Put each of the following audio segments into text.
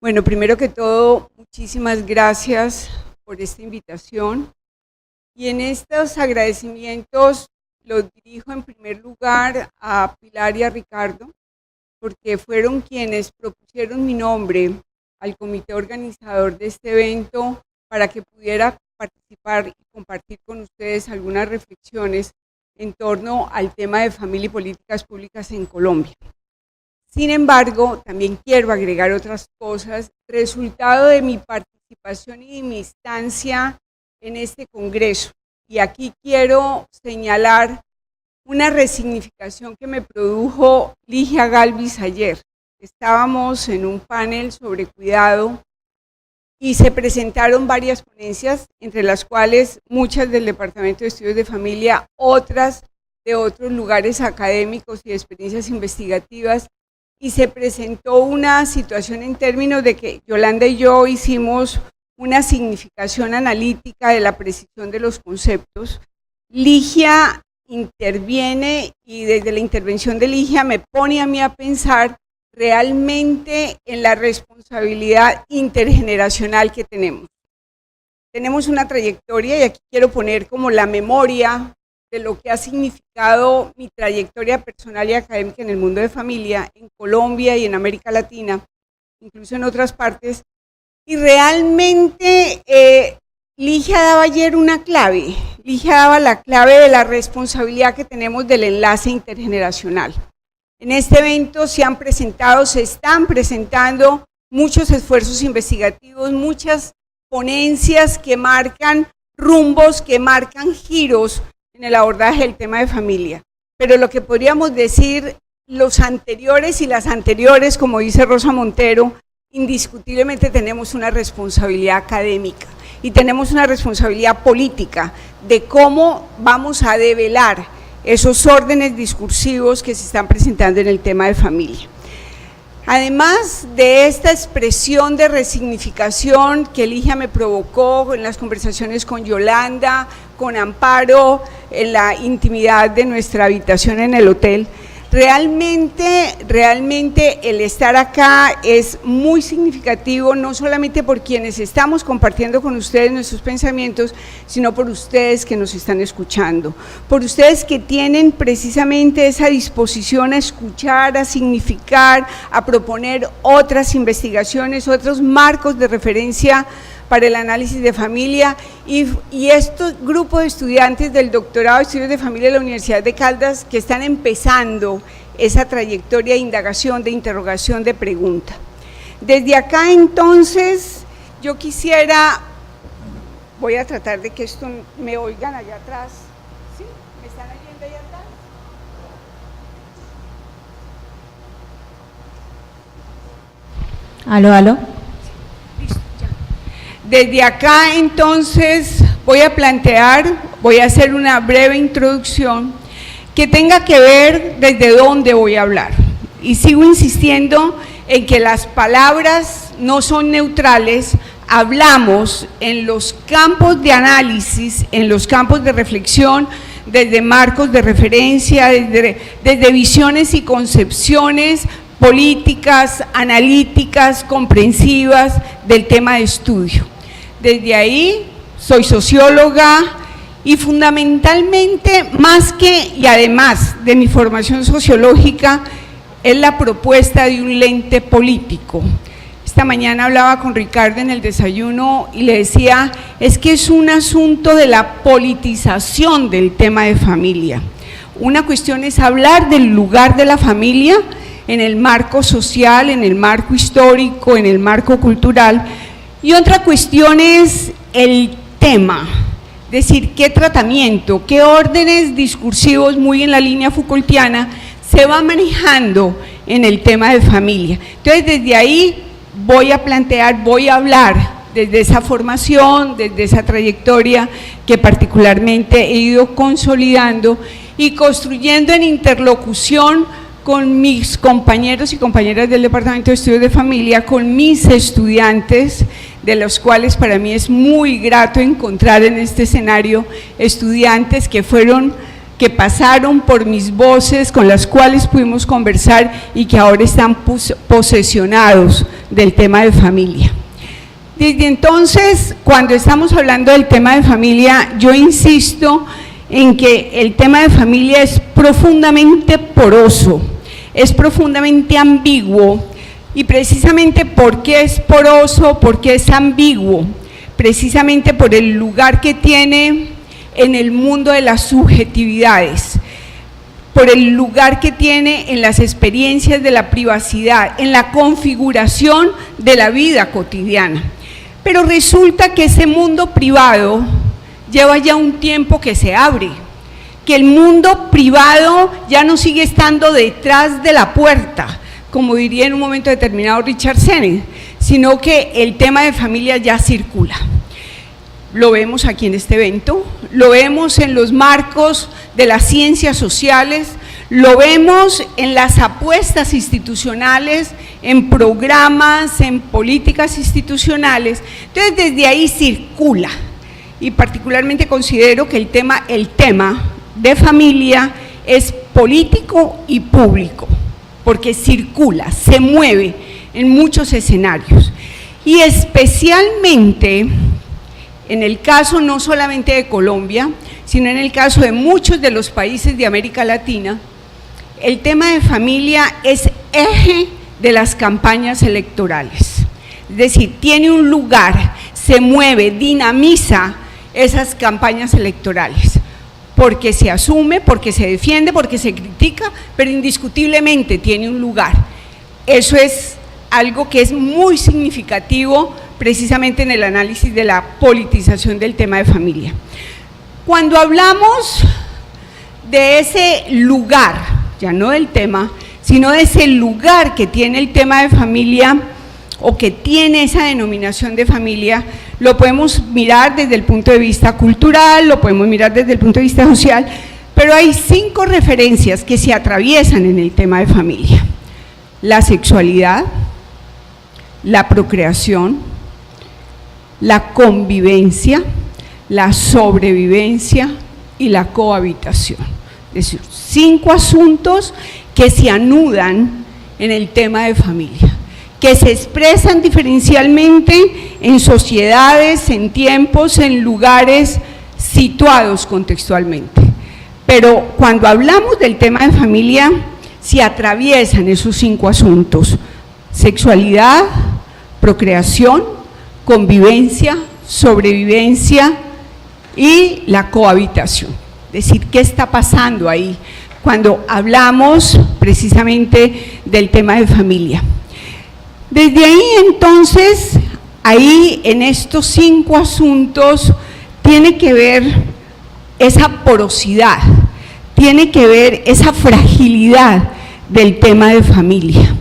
Bueno, primero que todo, muchísimas gracias por esta invitación. Y en estos agradecimientos los dirijo en primer lugar a Pilar y a Ricardo, porque fueron quienes propusieron mi nombre al comité organizador de este evento para que pudiera participar y compartir con ustedes algunas reflexiones en torno al tema de familia y políticas públicas en Colombia. Sin embargo, también quiero agregar otras cosas, resultado de mi participación y de mi instancia en este congreso. Y aquí quiero señalar una resignificación que me produjo Ligia Galvis ayer. Estábamos en un panel sobre cuidado y se presentaron varias ponencias, entre las cuales muchas del Departamento de Estudios de Familia, otras de otros lugares académicos y de experiencias investigativas, y se presentó una situación en términos de que Yolanda y yo hicimos una significación analítica de la precisión de los conceptos. Ligia interviene y desde la intervención de Ligia me pone a mí a pensar realmente en la responsabilidad intergeneracional que tenemos. Tenemos una trayectoria y aquí quiero poner como la memoria de lo que ha significado mi trayectoria personal y académica en el mundo de familia, en Colombia y en América Latina, incluso en otras partes, y realmente Ligia daba ayer una clave, Ligia daba la clave de la responsabilidad que tenemos del enlace intergeneracional. En este evento se están presentando muchos esfuerzos investigativos, muchas ponencias que marcan rumbos, que marcan giros en el abordaje del tema de familia, pero lo que podríamos decir, los anteriores y las anteriores, como dice Rosa Montero, indiscutiblemente tenemos una responsabilidad académica y tenemos una responsabilidad política de cómo vamos a develar esos órdenes discursivos que se están presentando en el tema de familia. Además de esta expresión de resignificación que Ligia me provocó en las conversaciones con Yolanda, con Amparo, en la intimidad de nuestra habitación en el hotel, realmente el estar acá es muy significativo, no solamente por quienes estamos compartiendo con ustedes nuestros pensamientos, sino por ustedes que nos están escuchando, por ustedes que tienen precisamente esa disposición a escuchar, a significar, a proponer otras investigaciones, otros marcos de referencia para el análisis de familia, y este grupo de estudiantes del doctorado de estudios de familia de la Universidad de Caldas que están empezando esa trayectoria de indagación, de interrogación, de pregunta. Desde acá entonces yo quisiera, voy a tratar de que esto me oigan allá atrás, ¿sí? ¿Me están oyendo allá atrás? Aló, aló. Desde acá entonces voy a hacer una breve introducción que tenga que ver desde dónde voy a hablar. Y sigo insistiendo en que las palabras no son neutrales, hablamos en los campos de análisis, en los campos de reflexión, desde marcos de referencia, desde visiones y concepciones políticas, analíticas, comprensivas del tema de estudio. Desde ahí soy socióloga y fundamentalmente, y además de mi formación sociológica, es la propuesta de un lente político. Esta mañana hablaba con Ricardo en el desayuno y le decía, es que es un asunto de la politización del tema de familia. Una cuestión es hablar del lugar de la familia en el marco social, en el marco histórico, en el marco cultural, y otra cuestión es el tema, es decir, qué tratamiento, qué órdenes discursivos muy en la línea Foucaultiana se va manejando en el tema de familia. Entonces, desde ahí voy a hablar desde esa formación, desde esa trayectoria que particularmente he ido consolidando y construyendo en interlocución con mis compañeros y compañeras del Departamento de Estudios de Familia, con mis estudiantes, de los cuales para mí es muy grato encontrar en este escenario estudiantes que fueron que pasaron por mis voces, con las cuales pudimos conversar y que ahora están posesionados del tema de familia. Desde entonces, cuando estamos hablando del tema de familia, yo insisto en que el tema de familia es profundamente poroso, es profundamente ambiguo, y precisamente ¿por qué es poroso? ¿Por qué es ambiguo? Precisamente por el lugar que tiene en el mundo de las subjetividades, por el lugar que tiene en las experiencias de la privacidad, en la configuración de la vida cotidiana. Pero resulta que ese mundo privado lleva ya un tiempo que se abre, que el mundo privado ya no sigue estando detrás de la puerta, como diría en un momento determinado Richard Sennett, sino que el tema de familia ya circula. Lo vemos aquí en este evento, lo vemos en los marcos de las ciencias sociales, lo vemos en las apuestas institucionales, en programas, en políticas institucionales. Entonces, desde ahí circula, y particularmente considero que el tema de familia es político y público, porque circula, se mueve en muchos escenarios, y especialmente en el caso no solamente de Colombia, sino en el caso de muchos de los países de América Latina, el tema de familia es eje de las campañas electorales. Es decir, tiene un lugar, se mueve, dinamiza esas campañas electorales, porque se asume, porque se defiende, porque se critica, pero indiscutiblemente tiene un lugar. Eso es algo que es muy significativo precisamente en el análisis de la politización del tema de familia. Cuando hablamos de ese lugar, ya no del tema, sino de ese lugar que tiene el tema de familia o que tiene esa denominación de familia, lo podemos mirar desde el punto de vista cultural, lo podemos mirar desde el punto de vista social, pero hay 5 referencias que se atraviesan en el tema de familia: la sexualidad, la procreación, la convivencia, la sobrevivencia y la cohabitación. Es decir, 5 asuntos que se anudan en el tema de familia, que se expresan diferencialmente en sociedades, en tiempos, en lugares situados contextualmente. Pero cuando hablamos del tema de familia, se atraviesan esos 5 asuntos: sexualidad, procreación, convivencia, sobrevivencia y la cohabitación. Es decir, ¿qué está pasando ahí cuando hablamos precisamente del tema de familia? Desde ahí entonces, ahí en estos 5 asuntos tiene que ver esa porosidad, tiene que ver esa fragilidad del tema de familia,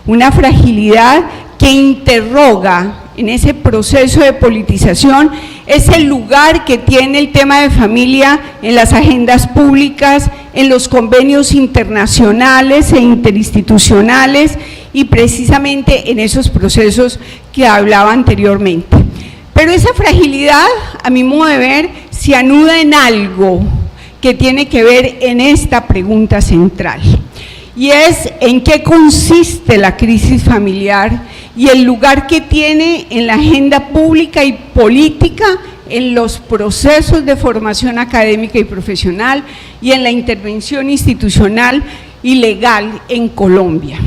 una fragilidad que interroga en ese proceso de politización ese lugar que tiene el tema de familia en las agendas públicas, en los convenios internacionales e interinstitucionales y precisamente en esos procesos que hablaba anteriormente. Pero esa fragilidad, a mi modo de ver, se anuda en algo que tiene que ver en esta pregunta central, y es en qué consiste la crisis familiar y el lugar que tiene en la agenda pública y política, en los procesos de formación académica y profesional y en la intervención institucional y legal en Colombia.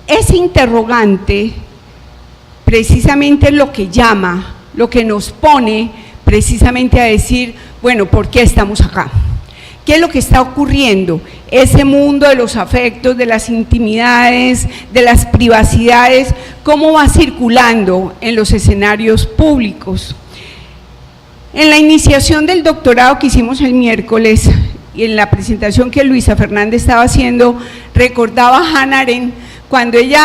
Ese interrogante precisamente es lo que llama, lo que nos pone precisamente a decir, bueno, ¿por qué estamos acá? ¿Qué es lo que está ocurriendo? Ese mundo de los afectos, de las intimidades, de las privacidades, ¿cómo va circulando en los escenarios públicos? En la iniciación del doctorado que hicimos el miércoles y en la presentación que Luisa Fernández estaba haciendo, recordaba a Hannah Arendt cuando ella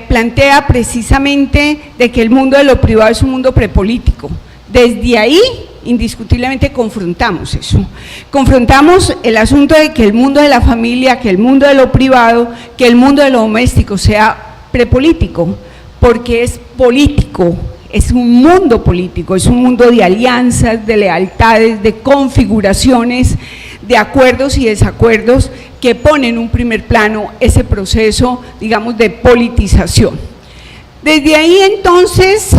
plantea precisamente de que el mundo de lo privado es un mundo prepolítico. Desde ahí, indiscutiblemente confrontamos eso, confrontamos el asunto de que el mundo de la familia, que el mundo de lo privado, que el mundo de lo doméstico sea prepolítico, porque es político, es un mundo político, es un mundo de alianzas, de lealtades, de configuraciones, de acuerdos y desacuerdos que ponen en un primer plano ese proceso, digamos, de politización. Desde ahí, entonces,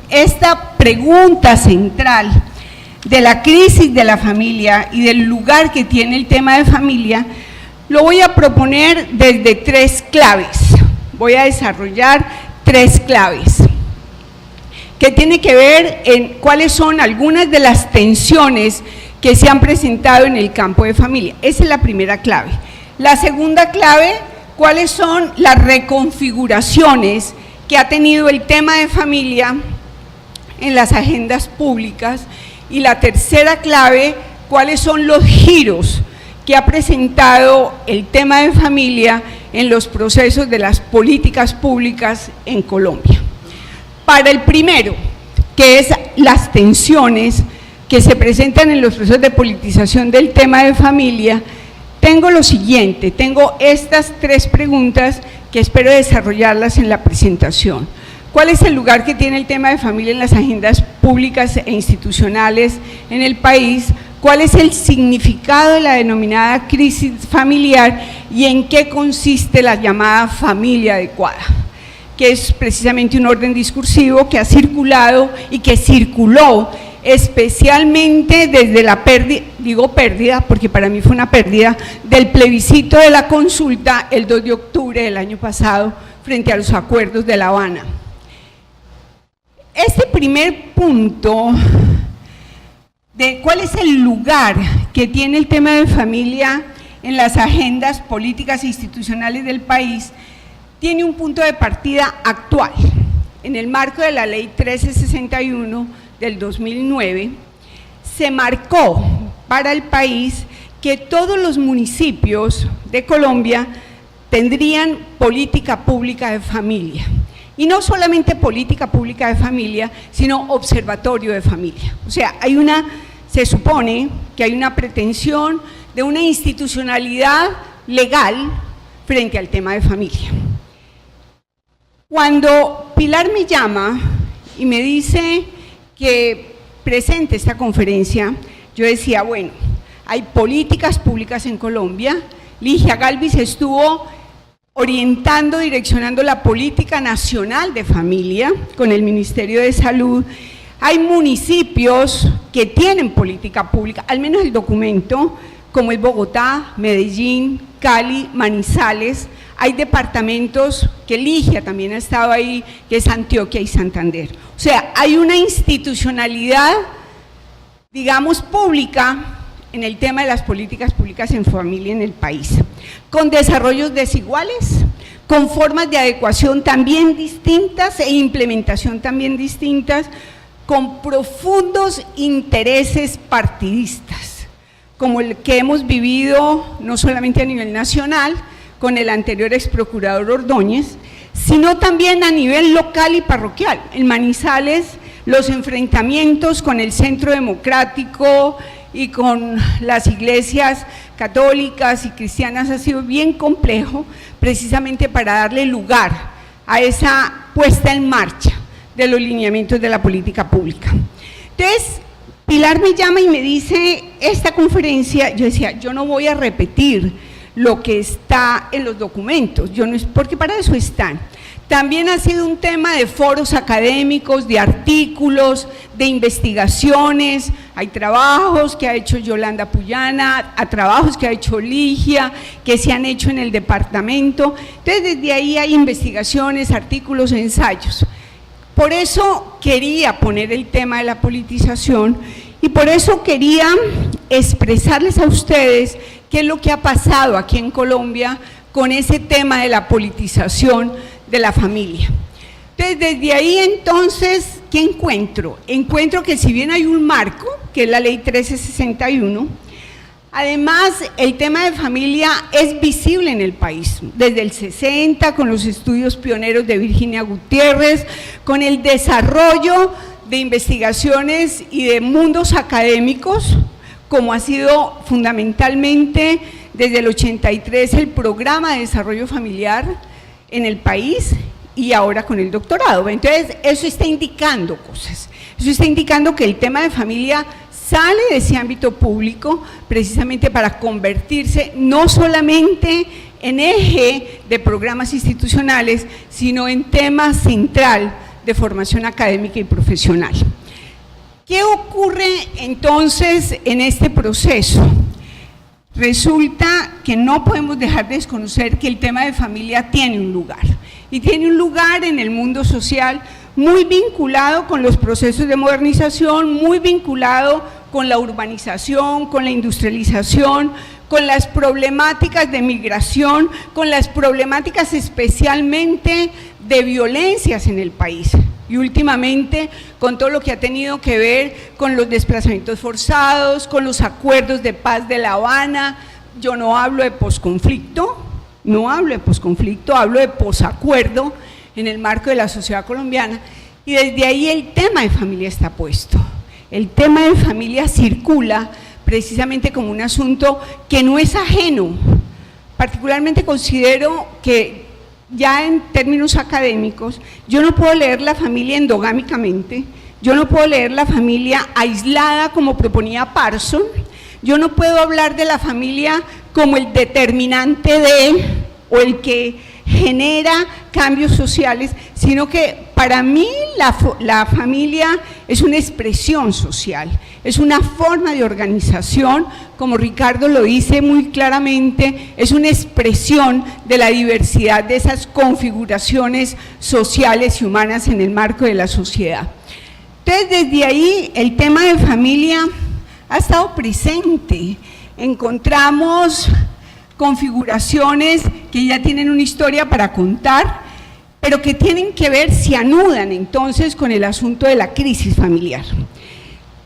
esta pregunta central de la crisis de la familia y del lugar que tiene el tema de familia, lo voy a proponer desde tres claves. Voy a desarrollar tres claves que tiene que ver en cuáles son algunas de las tensiones que se han presentado en el campo de familia. Esa es la primera clave. La segunda clave, cuáles son las reconfiguraciones que ha tenido el tema de familia en las agendas públicas. Y la tercera clave, cuáles son los giros que ha presentado el tema de familia en los procesos de las políticas públicas en Colombia. Para el primero, que es las tensiones que se presentan en los procesos de politización del tema de familia, tengo lo siguiente, tengo estas tres preguntas que espero desarrollarlas en la presentación. ¿Cuál es el lugar que tiene el tema de familia en las agendas públicas e institucionales en el país? ¿Cuál es el significado de la denominada crisis familiar y en qué consiste la llamada familia adecuada? Que es precisamente un orden discursivo que ha circulado y que circuló especialmente desde la pérdida, digo pérdida porque para mí fue una pérdida, del plebiscito de la consulta el 2 de octubre del año pasado frente a los acuerdos de La Habana. Este primer punto de cuál es el lugar que tiene el tema de familia en las agendas políticas e institucionales del país tiene un punto de partida actual. En el marco de la Ley 1361 del 2009, se marcó para el país que todos los municipios de Colombia tendrían política pública de familia. Y no solamente política pública de familia, sino observatorio de familia. O sea, se supone que hay una pretensión de una institucionalidad legal frente al tema de familia. Cuando Pilar me llama y me dice que presente esta conferencia, yo decía, bueno, hay políticas públicas en Colombia, Ligia Galvis estuvo orientando, direccionando la política nacional de familia con el Ministerio de Salud, hay municipios que tienen política pública, al menos el documento, como es Bogotá, Medellín, Cali, Manizales, hay departamentos que Ligia también ha estado ahí, que es Antioquia y Santander. O sea, hay una institucionalidad, digamos, pública en el tema de las políticas públicas en familia en el país, con desarrollos desiguales, con formas de adecuación también distintas e implementación también distintas, con profundos intereses partidistas, como el que hemos vivido no solamente a nivel nacional, con el anterior ex procurador Ordóñez, sino también a nivel local y parroquial. En Manizales, los enfrentamientos con el Centro Democrático y con las iglesias católicas y cristianas ha sido bien complejo, precisamente para darle lugar a esa puesta en marcha de los lineamientos de la política pública. Entonces, Pilar me llama y me dice, esta conferencia, yo decía, yo no voy a repetir lo que está en los documentos, porque para eso están. También ha sido un tema de foros académicos, de artículos, de investigaciones, hay trabajos que ha hecho Yolanda Puyana, a trabajos que ha hecho Ligia, que se han hecho en el departamento, entonces desde ahí hay investigaciones, artículos, ensayos. Por eso quería poner el tema de la politización y por eso quería expresarles a ustedes qué es lo que ha pasado aquí en Colombia con ese tema de la politización de la familia. Entonces, desde ahí entonces, ¿qué encuentro? Encuentro que si bien hay un marco, que es la Ley 1361, además el tema de familia es visible en el país, desde el 60, con los estudios pioneros de Virginia Gutiérrez, con el desarrollo de investigaciones y de mundos académicos, como ha sido fundamentalmente desde el 83 el programa de desarrollo familiar en el país y ahora con el doctorado. Entonces, eso está indicando cosas, eso está indicando que el tema de familia sale de ese ámbito público precisamente para convertirse no solamente en eje de programas institucionales, sino en tema central de formación académica y profesional. ¿Qué ocurre entonces en este proceso? Resulta que no podemos dejar de desconocer que el tema de familia tiene un lugar, y tiene un lugar en el mundo social muy vinculado con los procesos de modernización, muy vinculado con la urbanización, con la industrialización, con las problemáticas de migración, con las problemáticas especialmente de violencias en el país. Y últimamente con todo lo que ha tenido que ver con los desplazamientos forzados, con los acuerdos de paz de La Habana. Yo no hablo de posconflicto, hablo de posacuerdo en el marco de la sociedad colombiana, y desde ahí el tema de familia está puesto. El tema de familia circula precisamente como un asunto que no es ajeno. Particularmente considero que ya en términos académicos, yo no puedo leer la familia endogámicamente, yo no puedo leer la familia aislada como proponía Parson, yo no puedo hablar de la familia como el determinante de, o el que genera cambios sociales, sino que para mí la familia es una expresión social, es una forma de organización, como Ricardo lo dice muy claramente, es una expresión de la diversidad de esas configuraciones sociales y humanas en el marco de la sociedad. Entonces, desde ahí el tema de familia ha estado presente. Encontramos configuraciones que ya tienen una historia para contar, pero que tienen que ver, se anudan entonces con el asunto de la crisis familiar.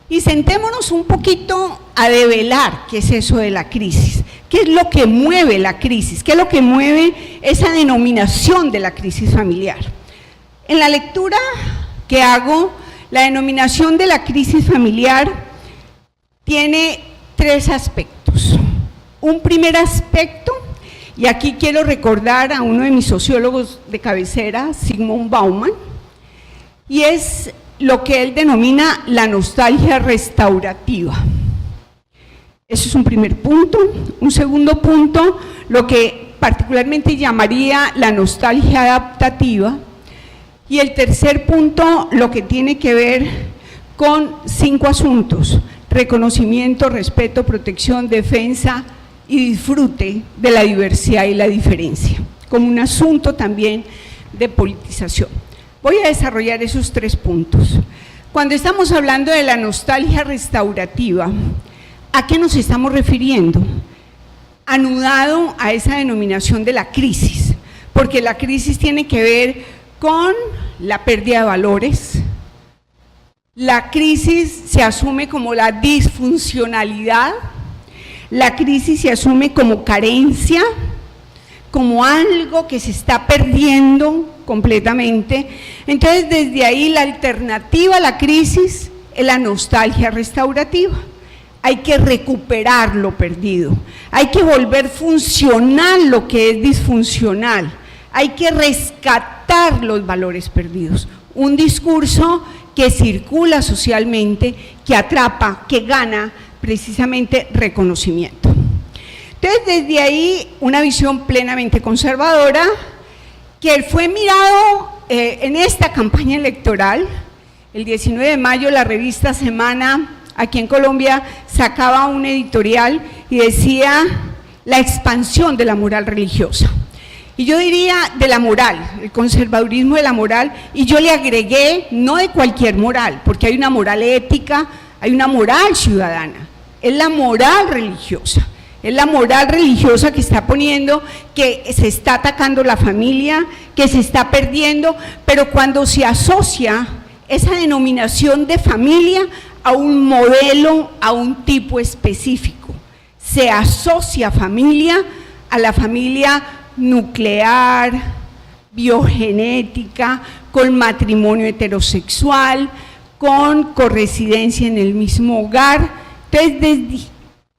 Y sentémonos un poquito a develar qué es eso de la crisis, qué es lo que mueve la crisis, qué es lo que mueve esa denominación de la crisis familiar. En la lectura que hago, la denominación de la crisis familiar tiene tres aspectos. Un primer aspecto, y aquí quiero recordar a uno de mis sociólogos de cabecera, Zygmunt Bauman, y es lo que él denomina la nostalgia restaurativa. Ese es un primer punto. Un segundo punto, lo que particularmente llamaría la nostalgia adaptativa. Y el tercer punto, lo que tiene que ver con 5 asuntos: reconocimiento, respeto, protección, defensa y disfrute de la diversidad y la diferencia, como un asunto también de politización. Voy a desarrollar esos 3 puntos. Cuando estamos hablando de la nostalgia restaurativa, ¿a qué nos estamos refiriendo? Anudado a esa denominación de la crisis, porque la crisis tiene que ver con la pérdida de valores. La crisis se asume como la disfuncionalidad, la crisis se asume como carencia, como algo que se está perdiendo completamente. Entonces, desde ahí la alternativa a la crisis es la nostalgia restaurativa. Hay que recuperar lo perdido, hay que volver funcional lo que es disfuncional, hay que rescatar los valores perdidos. Un discurso que circula socialmente, que atrapa, que gana precisamente reconocimiento. Entonces, desde ahí, una visión plenamente conservadora, que fue mirado en esta campaña electoral. El 19 de mayo la revista Semana, aquí en Colombia, sacaba un editorial y decía la expansión de la moral religiosa. Y yo diría de la moral, el conservadurismo de la moral, y yo le agregué no de cualquier moral, porque hay una moral ética, hay una moral ciudadana, es la moral religiosa. Es la moral religiosa que está poniendo que se está atacando la familia, que se está perdiendo, pero cuando se asocia esa denominación de familia a un modelo, a un tipo específico, se asocia familia a la familia nuclear, biogenética, con matrimonio heterosexual, con corresidencia en el mismo hogar. Entonces,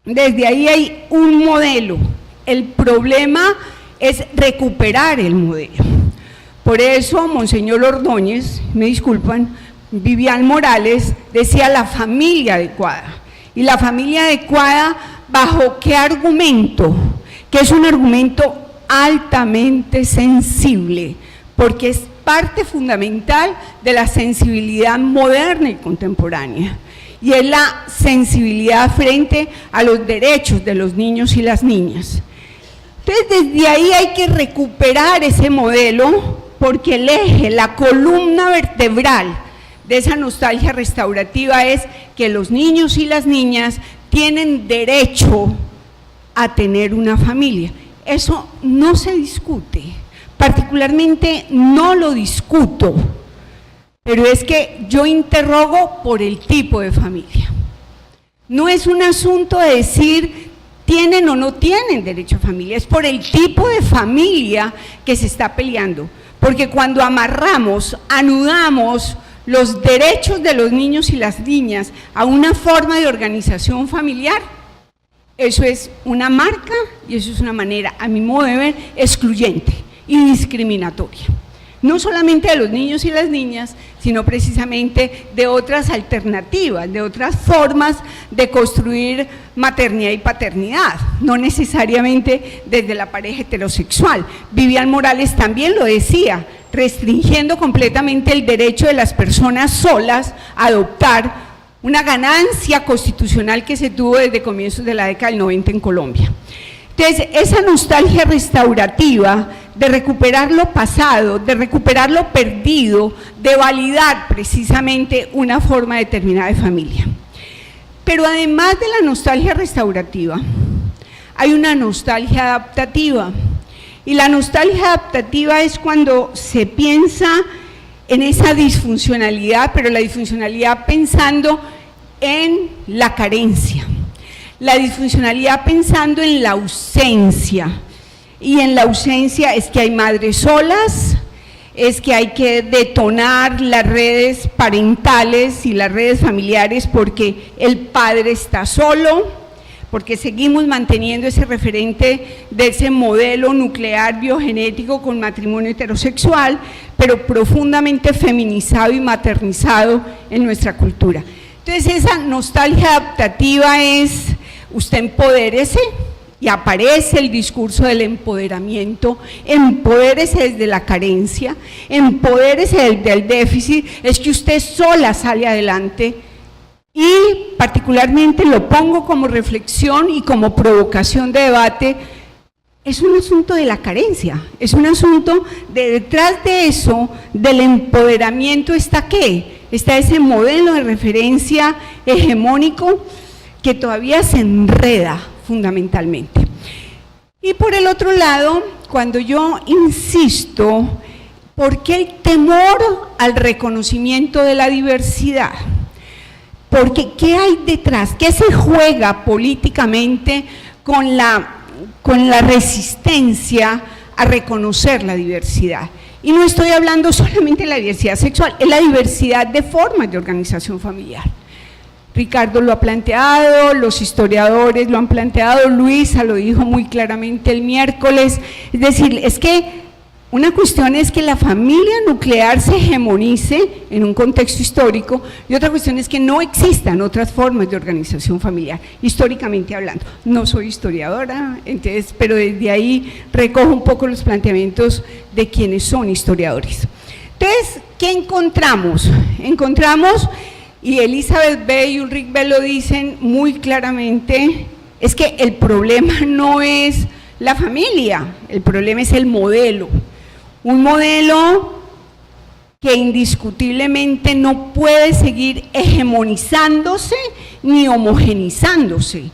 desde ahí hay un modelo. El problema es recuperar el modelo. Por eso, Monseñor Ordóñez, me disculpan, Vivian Morales decía la familia adecuada. ¿Y la familia adecuada bajo qué argumento? Que es un argumento altamente sensible, porque es parte fundamental de la sensibilidad moderna y contemporánea, y es la sensibilidad frente a los derechos de los niños y las niñas. Entonces, desde ahí hay que recuperar ese modelo, porque el eje, la columna vertebral de esa nostalgia restaurativa es que los niños y las niñas tienen derecho a tener una familia. Eso no se discute, particularmente no lo discuto, pero es que yo interrogo por el tipo de familia. No es un asunto de decir tienen o no tienen derecho a familia, es por el tipo de familia que se está peleando, porque cuando amarramos, anudamos los derechos de los niños y las niñas a una forma de organización familiar, eso es una marca y eso es una manera, a mi modo de ver, excluyente y discriminatoria. No solamente de los niños y las niñas, sino precisamente de otras alternativas, de otras formas de construir maternidad y paternidad, no necesariamente desde la pareja heterosexual. Vivian Morales también lo decía, restringiendo completamente el derecho de las personas solas a adoptar, una ganancia constitucional que se tuvo desde comienzos de la década del 90 en Colombia. Entonces, esa nostalgia restaurativa de recuperar lo pasado, de recuperar lo perdido, de validar precisamente una forma determinada de familia. Pero además de la nostalgia restaurativa, hay una nostalgia adaptativa. Y la nostalgia adaptativa es cuando se piensa en esa disfuncionalidad, pero la disfuncionalidad pensando en la carencia. La disfuncionalidad pensando en la ausencia, y en la ausencia es que hay madres solas, es que hay que detonar las redes parentales y las redes familiares porque el padre está solo, porque seguimos manteniendo ese referente de ese modelo nuclear biogenético con matrimonio heterosexual, pero profundamente feminizado y maternizado en nuestra cultura. Entonces, esa nostalgia adaptativa es: usted empodérese, y aparece el discurso del empoderamiento, empodérese desde la carencia, empodérese desde el déficit, es que usted sola sale adelante, y particularmente lo pongo como reflexión y como provocación de debate, es un asunto de la carencia, es un asunto de detrás de eso, del empoderamiento está ¿qué? Está ese modelo de referencia hegemónico que todavía se enreda fundamentalmente. Y por el otro lado, cuando yo insisto, ¿por qué el temor al reconocimiento de la diversidad? Porque ¿qué hay detrás? ¿Qué se juega políticamente con la resistencia a reconocer la diversidad? Y no estoy hablando solamente de la diversidad sexual, es la diversidad de formas de organización familiar. Ricardo lo ha planteado, los historiadores lo han planteado, Luisa lo dijo muy claramente el miércoles, es decir, es que una cuestión es que la familia nuclear se hegemonice en un contexto histórico y otra cuestión es que no existan otras formas de organización familiar, históricamente hablando. No soy historiadora, entonces, pero desde ahí recojo un poco los planteamientos de quienes son historiadores. Entonces, ¿qué encontramos? Encontramos, y Elizabeth B. y Ulrich B. lo dicen muy claramente, es que el problema no es la familia, el problema es el modelo. Un modelo que indiscutiblemente no puede seguir hegemonizándose ni homogenizándose.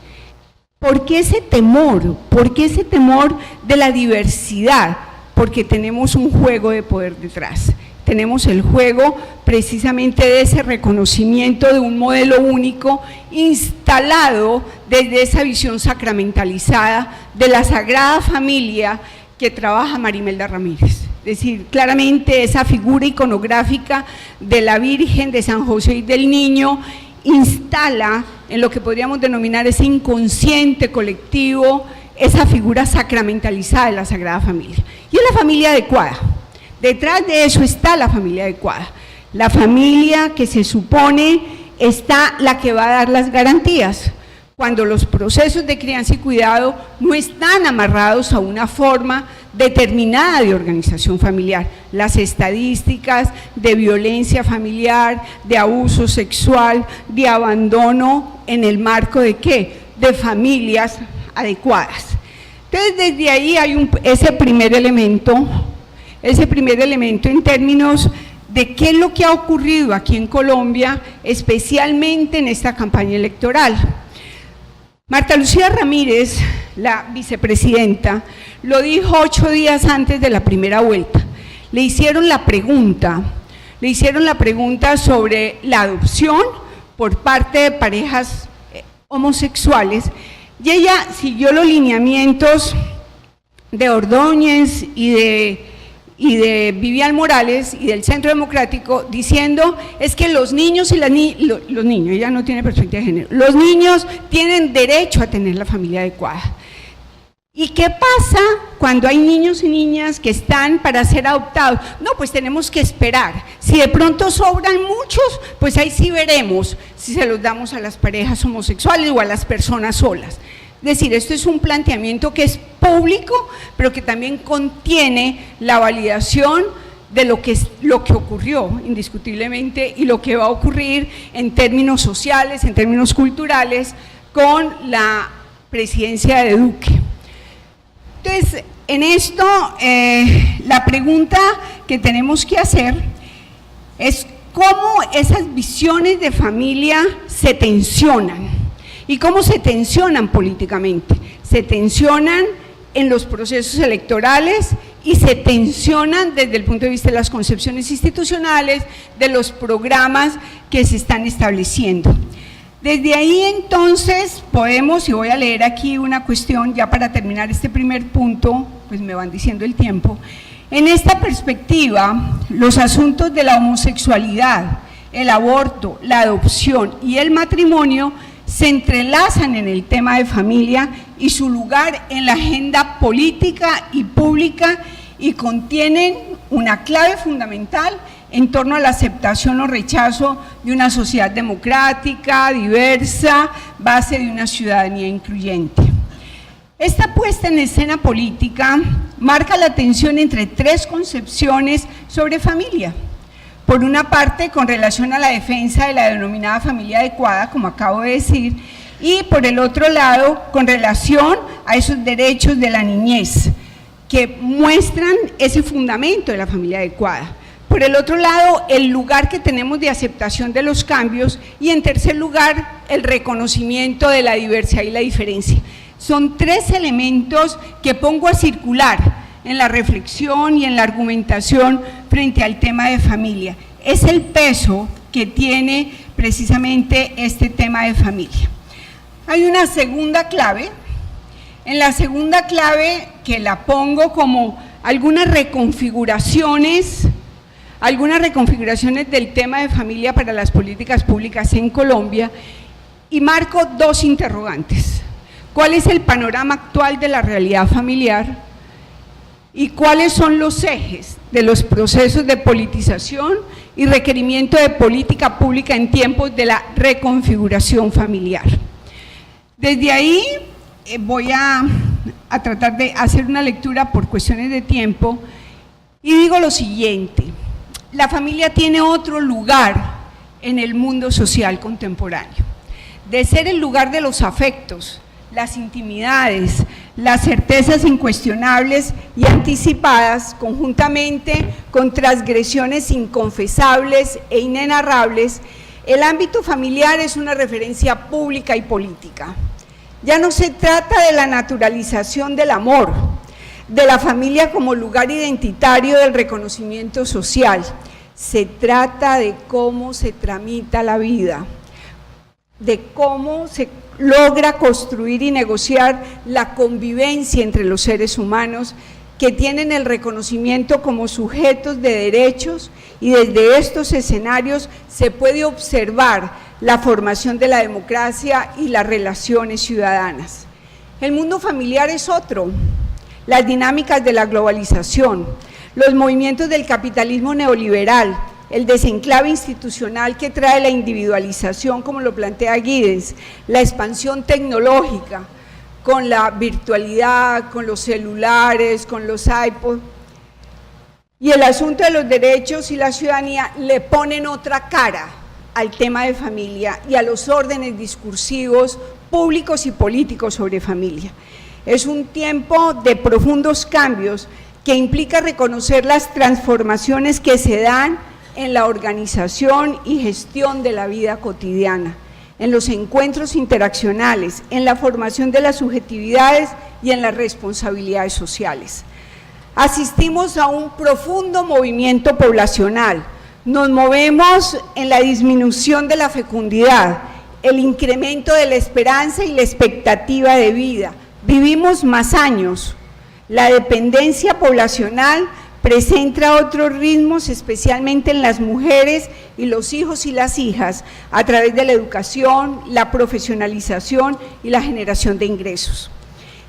¿Por qué ese temor? ¿Por qué ese temor de la diversidad? Porque tenemos un juego de poder detrás. Tenemos el juego precisamente de ese reconocimiento de un modelo único instalado desde esa visión sacramentalizada de la Sagrada Familia que trabaja Marimelda Ramírez. Es decir, claramente esa figura iconográfica de la Virgen, de San José y del Niño instala en lo que podríamos denominar ese inconsciente colectivo, esa figura sacramentalizada de la Sagrada Familia. Y es la familia adecuada. Detrás de eso está la familia adecuada, la familia que se supone está la que va a dar las garantías, cuando los procesos de crianza y cuidado no están amarrados a una forma determinada de organización familiar. Las estadísticas de violencia familiar, de abuso sexual, de abandono, ¿en el marco de qué? De familias adecuadas. Entonces, desde ahí hay ese primer elemento en términos de qué es lo que ha ocurrido aquí en Colombia, especialmente en esta campaña electoral. Marta Lucía Ramírez, la vicepresidenta, lo dijo 8 días antes de la primera vuelta. Le hicieron la pregunta sobre la adopción por parte de parejas homosexuales, y ella siguió los lineamientos de Ordóñez y de Vivian Morales y del Centro Democrático, diciendo es que los niños y los niños, ella no tiene perspectiva de género, los niños tienen derecho a tener la familia adecuada. ¿Y qué pasa cuando hay niños y niñas que están para ser adoptados? No, pues tenemos que esperar. Si de pronto sobran muchos, pues ahí sí veremos si se los damos a las parejas homosexuales o a las personas solas. Es decir, esto es un planteamiento que es público, pero que también contiene la validación de lo que ocurrió indiscutiblemente y lo que va a ocurrir en términos sociales, en términos culturales, con la presidencia de Duque. Entonces, en esto, la pregunta que tenemos que hacer es cómo esas visiones de familia se tensionan y cómo se tensionan políticamente. Se tensionan en los procesos electorales y se tensionan desde el punto de vista de las concepciones institucionales, de los programas que se están estableciendo. Desde ahí entonces podemos, y voy a leer aquí una cuestión ya para terminar este primer punto, pues me van diciendo el tiempo. En esta perspectiva, los asuntos de la homosexualidad, el aborto, la adopción y el matrimonio se entrelazan en el tema de familia y su lugar en la agenda política y pública, y contienen una clave fundamental en torno a la aceptación o rechazo de una sociedad democrática, diversa, base de una ciudadanía incluyente. Esta puesta en escena política marca la tensión entre 3 concepciones sobre familia. Por una parte, con relación a la defensa de la denominada familia adecuada, como acabo de decir, y por el otro lado, con relación a esos derechos de la niñez, que muestran ese fundamento de la familia adecuada. Por el otro lado, el lugar que tenemos de aceptación de los cambios, y en tercer lugar, el reconocimiento de la diversidad y la diferencia. Son 3 elementos que pongo a circular en la reflexión y en la argumentación frente al tema de familia. Es el peso que tiene precisamente este tema de familia. Hay una segunda clave. En la segunda clave, que la pongo como algunas reconfiguraciones del tema de familia para las políticas públicas en Colombia, y marco 2 interrogantes. ¿Cuál es el panorama actual de la realidad familiar? ¿Y cuáles son los ejes de los procesos de politización y requerimiento de política pública en tiempos de la reconfiguración familiar? Desde ahí voy a tratar de hacer una lectura por cuestiones de tiempo, y digo lo siguiente: la familia tiene otro lugar en el mundo social contemporáneo. De ser el lugar de los afectos, las intimidades, las certezas incuestionables y anticipadas, conjuntamente con transgresiones inconfesables e inenarrables, el ámbito familiar es una referencia pública y política. Ya no se trata de la naturalización del amor, de la familia como lugar identitario del reconocimiento social. Se trata de cómo se tramita la vida, de cómo se logra construir y negociar la convivencia entre los seres humanos que tienen el reconocimiento como sujetos de derechos, y desde estos escenarios se puede observar la formación de la democracia y las relaciones ciudadanas. El mundo familiar es otro. Las dinámicas de la globalización, los movimientos del capitalismo neoliberal, el desenclave institucional que trae la individualización, como lo plantea Giddens, la expansión tecnológica, con la virtualidad, con los celulares, con los iPods, y el asunto de los derechos y la ciudadanía le ponen otra cara al tema de familia y a los órdenes discursivos públicos y políticos sobre familia. Es un tiempo de profundos cambios que implica reconocer las transformaciones que se dan en la organización y gestión de la vida cotidiana, en los encuentros interaccionales, en la formación de las subjetividades y en las responsabilidades sociales. Asistimos a un profundo movimiento poblacional, nos movemos en la disminución de la fecundidad, el incremento de la esperanza y la expectativa de vida, vivimos más años, la dependencia poblacional presenta otros ritmos, especialmente en las mujeres y los hijos y las hijas, a través de la educación, la profesionalización y la generación de ingresos.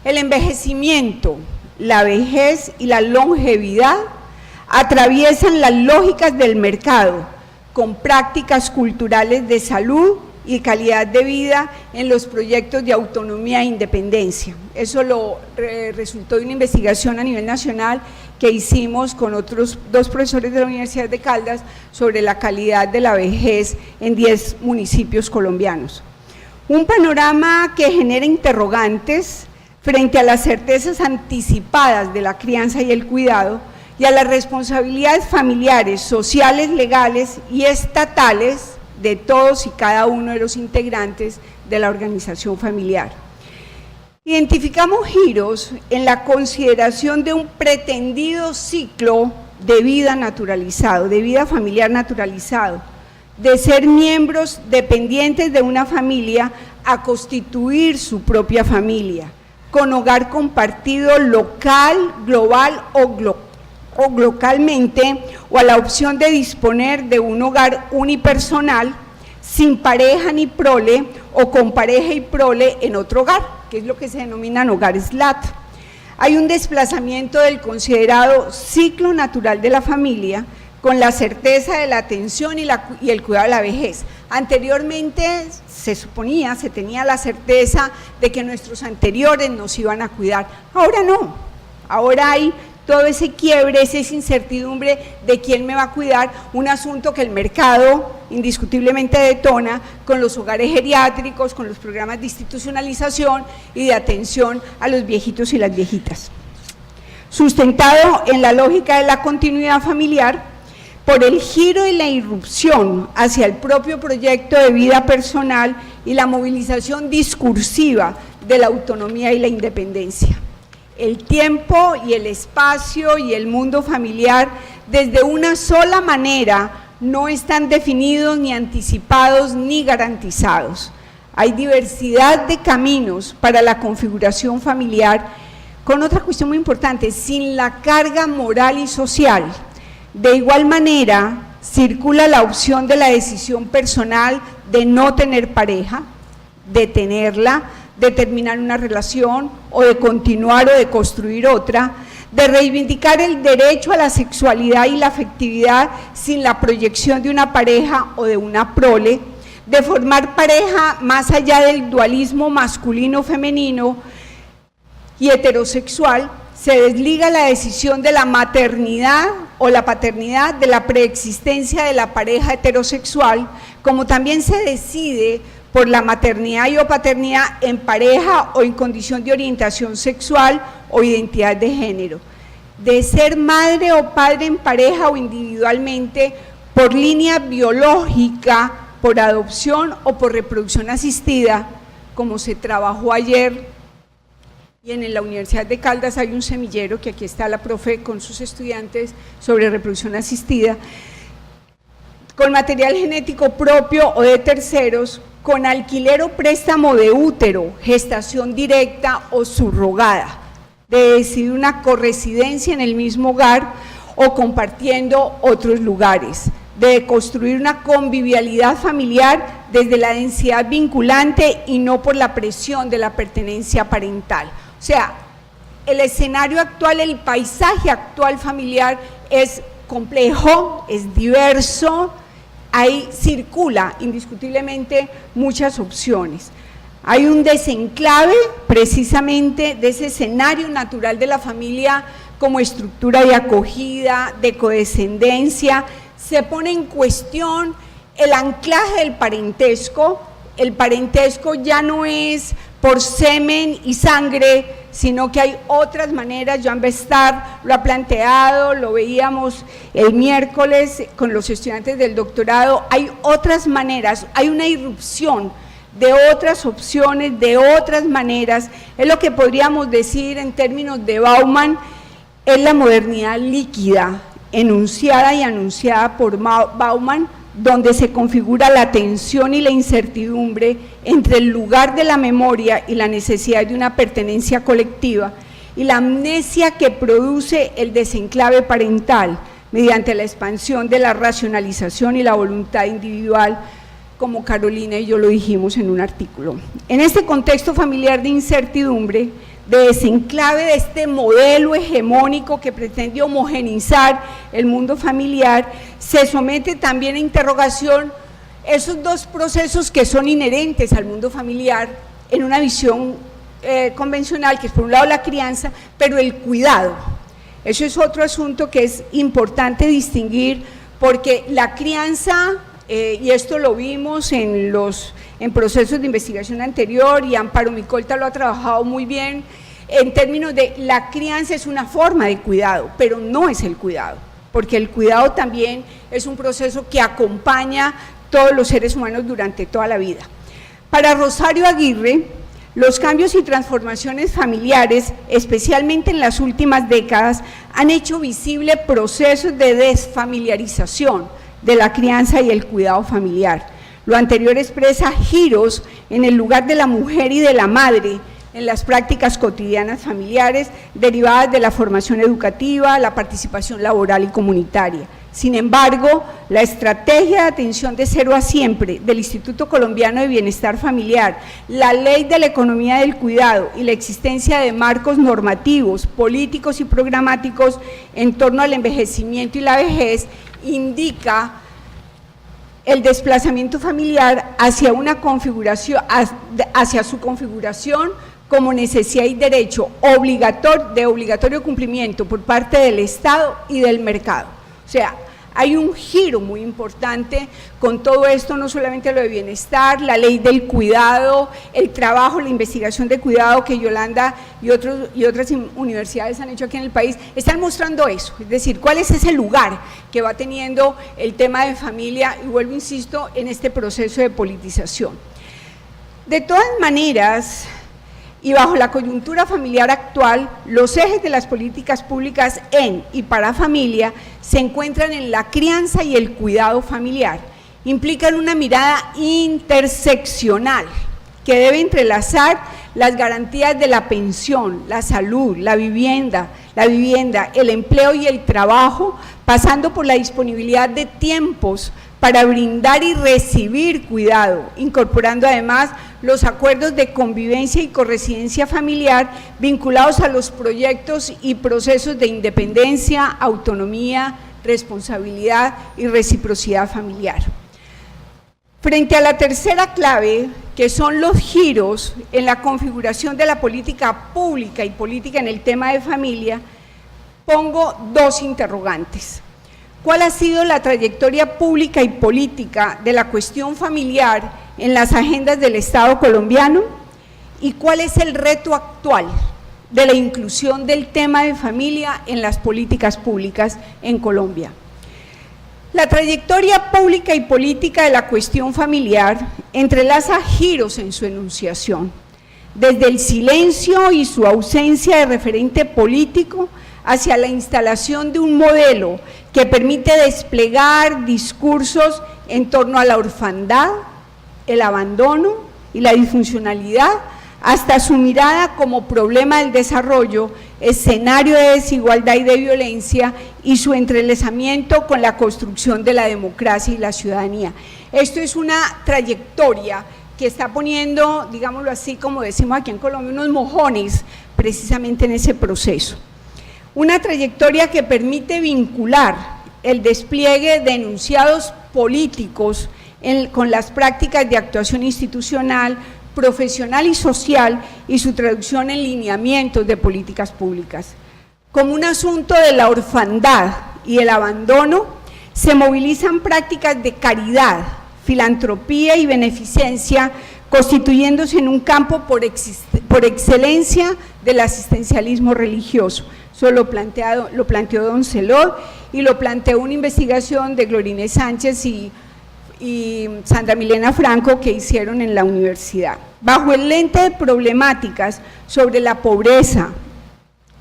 El envejecimiento, la vejez y la longevidad atraviesan las lógicas del mercado con prácticas culturales de salud y calidad de vida en los proyectos de autonomía e independencia. Eso resultó de una investigación a nivel nacional que hicimos con otros 2 profesores de la Universidad de Caldas sobre la calidad de la vejez en 10 municipios colombianos. Un panorama que genera interrogantes frente a las certezas anticipadas de la crianza y el cuidado y a las responsabilidades familiares, sociales, legales y estatales de todos y cada uno de los integrantes de la organización familiar. Identificamos giros en la consideración de un pretendido ciclo de vida naturalizado, de vida familiar naturalizado, de ser miembros dependientes de una familia a constituir su propia familia, con hogar compartido local, global o localmente, o a la opción de disponer de un hogar unipersonal, sin pareja ni prole, o con pareja y prole en otro hogar, que es lo que se denominan hogares SLAT. Hay un desplazamiento del considerado ciclo natural de la familia, con la certeza de la atención y el cuidado de la vejez. Anteriormente se tenía la certeza de que nuestros anteriores nos iban a cuidar, ahora no, ahora hay todo ese quiebre, esa incertidumbre de quién me va a cuidar, un asunto que el mercado indiscutiblemente detona con los hogares geriátricos, con los programas de institucionalización y de atención a los viejitos y las viejitas. Sustentado en la lógica de la continuidad familiar, por el giro y la irrupción hacia el propio proyecto de vida personal y la movilización discursiva de la autonomía y la independencia. El tiempo y el espacio y el mundo familiar desde una sola manera no están definidos ni anticipados ni garantizados. Hay diversidad de caminos para la configuración familiar, con otra cuestión muy importante, sin la carga moral y social. De igual manera, circula la opción de la decisión personal de no tener pareja, de tenerla, de terminar una relación o de continuar o de construir otra, de reivindicar el derecho a la sexualidad y la afectividad sin la proyección de una pareja o de una prole, de formar pareja más allá del dualismo masculino-femenino y heterosexual. Se desliga la decisión de la maternidad o la paternidad de la preexistencia de la pareja heterosexual, como también se decide por la maternidad y o paternidad en pareja o en condición de orientación sexual o identidad de género. De ser madre o padre en pareja o individualmente, por línea biológica, por adopción o por reproducción asistida, como se trabajó ayer. Y en la Universidad de Caldas hay un semillero, que aquí está la profe con sus estudiantes, sobre reproducción asistida, con material genético propio o de terceros, con alquiler o préstamo de útero, gestación directa o subrogada, de decidir una corresidencia en el mismo hogar o compartiendo otros lugares, de construir una convivialidad familiar desde la densidad vinculante y no por la presión de la pertenencia parental. O sea, el escenario actual, el paisaje actual familiar es complejo, es diverso, ahí circula indiscutiblemente muchas opciones. Hay un desenclave precisamente de ese escenario natural de la familia como estructura de acogida, de codescendencia. Se pone en cuestión el anclaje del parentesco. El parentesco ya no es por semen y sangre, sino que hay otras maneras. Joan Bestard lo ha planteado, lo veíamos el miércoles con los estudiantes del doctorado. Hay otras maneras, hay una irrupción de otras opciones, de otras maneras. Es lo que podríamos decir en términos de Bauman, es la modernidad líquida, enunciada y anunciada por Bauman, donde se configura la tensión y la incertidumbre entre el lugar de la memoria y la necesidad de una pertenencia colectiva, y la amnesia que produce el desenclave parental mediante la expansión de la racionalización y la voluntad individual, como Carolina y yo lo dijimos en un artículo. En este contexto familiar de incertidumbre, de desenclave de este modelo hegemónico que pretende homogenizar el mundo familiar, se somete también a interrogación esos dos procesos que son inherentes al mundo familiar en una visión convencional, que es por un lado la crianza, pero el cuidado. Eso es otro asunto que es importante distinguir, porque la crianza, y esto lo vimos en procesos de investigación anterior, y Amparo Micolta lo ha trabajado muy bien, en términos de la crianza es una forma de cuidado, pero no es el cuidado, porque el cuidado también es un proceso que acompaña a todos los seres humanos durante toda la vida. Para Rosario Aguirre, los cambios y transformaciones familiares, especialmente en las últimas décadas, han hecho visible procesos de desfamiliarización de la crianza y el cuidado familiar. Lo anterior expresa giros en el lugar de la mujer y de la madre en las prácticas cotidianas familiares derivadas de la formación educativa, la participación laboral y comunitaria. Sin embargo, la estrategia de atención de cero a siempre del Instituto Colombiano de Bienestar Familiar, la ley de la economía del cuidado y la existencia de marcos normativos, políticos y programáticos en torno al envejecimiento y la vejez, indica el desplazamiento familiar hacia una configuración, hacia su configuración como necesidad y derecho de obligatorio cumplimiento por parte del Estado y del mercado. O sea, hay un giro muy importante con todo esto, no solamente lo de bienestar, la ley del cuidado, el trabajo, la investigación de cuidado que Yolanda y otras universidades han hecho aquí en el país, están mostrando eso, es decir, cuál es ese lugar que va teniendo el tema de familia, y vuelvo, insisto, en este proceso de politización. De todas maneras, y bajo la coyuntura familiar actual, los ejes de las políticas públicas en y para familia se encuentran en la crianza y el cuidado familiar. Implican una mirada interseccional que debe entrelazar las garantías de la pensión, la salud, la vivienda, el empleo y el trabajo, pasando por la disponibilidad de tiempos para brindar y recibir cuidado, incorporando además los acuerdos de convivencia y corresidencia familiar vinculados a los proyectos y procesos de independencia, autonomía, responsabilidad y reciprocidad familiar. Frente a la tercera clave, que son los giros en la configuración de la política pública y política en el tema de familia, pongo dos interrogantes. ¿Cuál ha sido la trayectoria pública y política de la cuestión familiar en las agendas del Estado colombiano? ¿Y cuál es el reto actual de la inclusión del tema de familia en las políticas públicas en Colombia? La trayectoria pública y política de la cuestión familiar entrelaza giros en su enunciación, desde el silencio y su ausencia de referente político hacia la instalación de un modelo que permite desplegar discursos en torno a la orfandad, el abandono y la disfuncionalidad, hasta su mirada como problema del desarrollo, escenario de desigualdad y de violencia, y su entrelazamiento con la construcción de la democracia y la ciudadanía. Esto es una trayectoria que está poniendo, digámoslo así, como decimos aquí en Colombia, unos mojones precisamente en ese proceso. Una trayectoria que permite vincular el despliegue de enunciados políticos con las prácticas de actuación institucional, profesional y social y su traducción en lineamientos de políticas públicas. Como un asunto de la orfandad y el abandono, se movilizan prácticas de caridad, filantropía y beneficencia, constituyéndose en un campo por excelencia del asistencialismo religioso. Eso lo planteó don Celot y lo planteó una investigación de Glorine Sánchez y Sandra Milena Franco que hicieron en la universidad. Bajo el lente de problemáticas sobre la pobreza,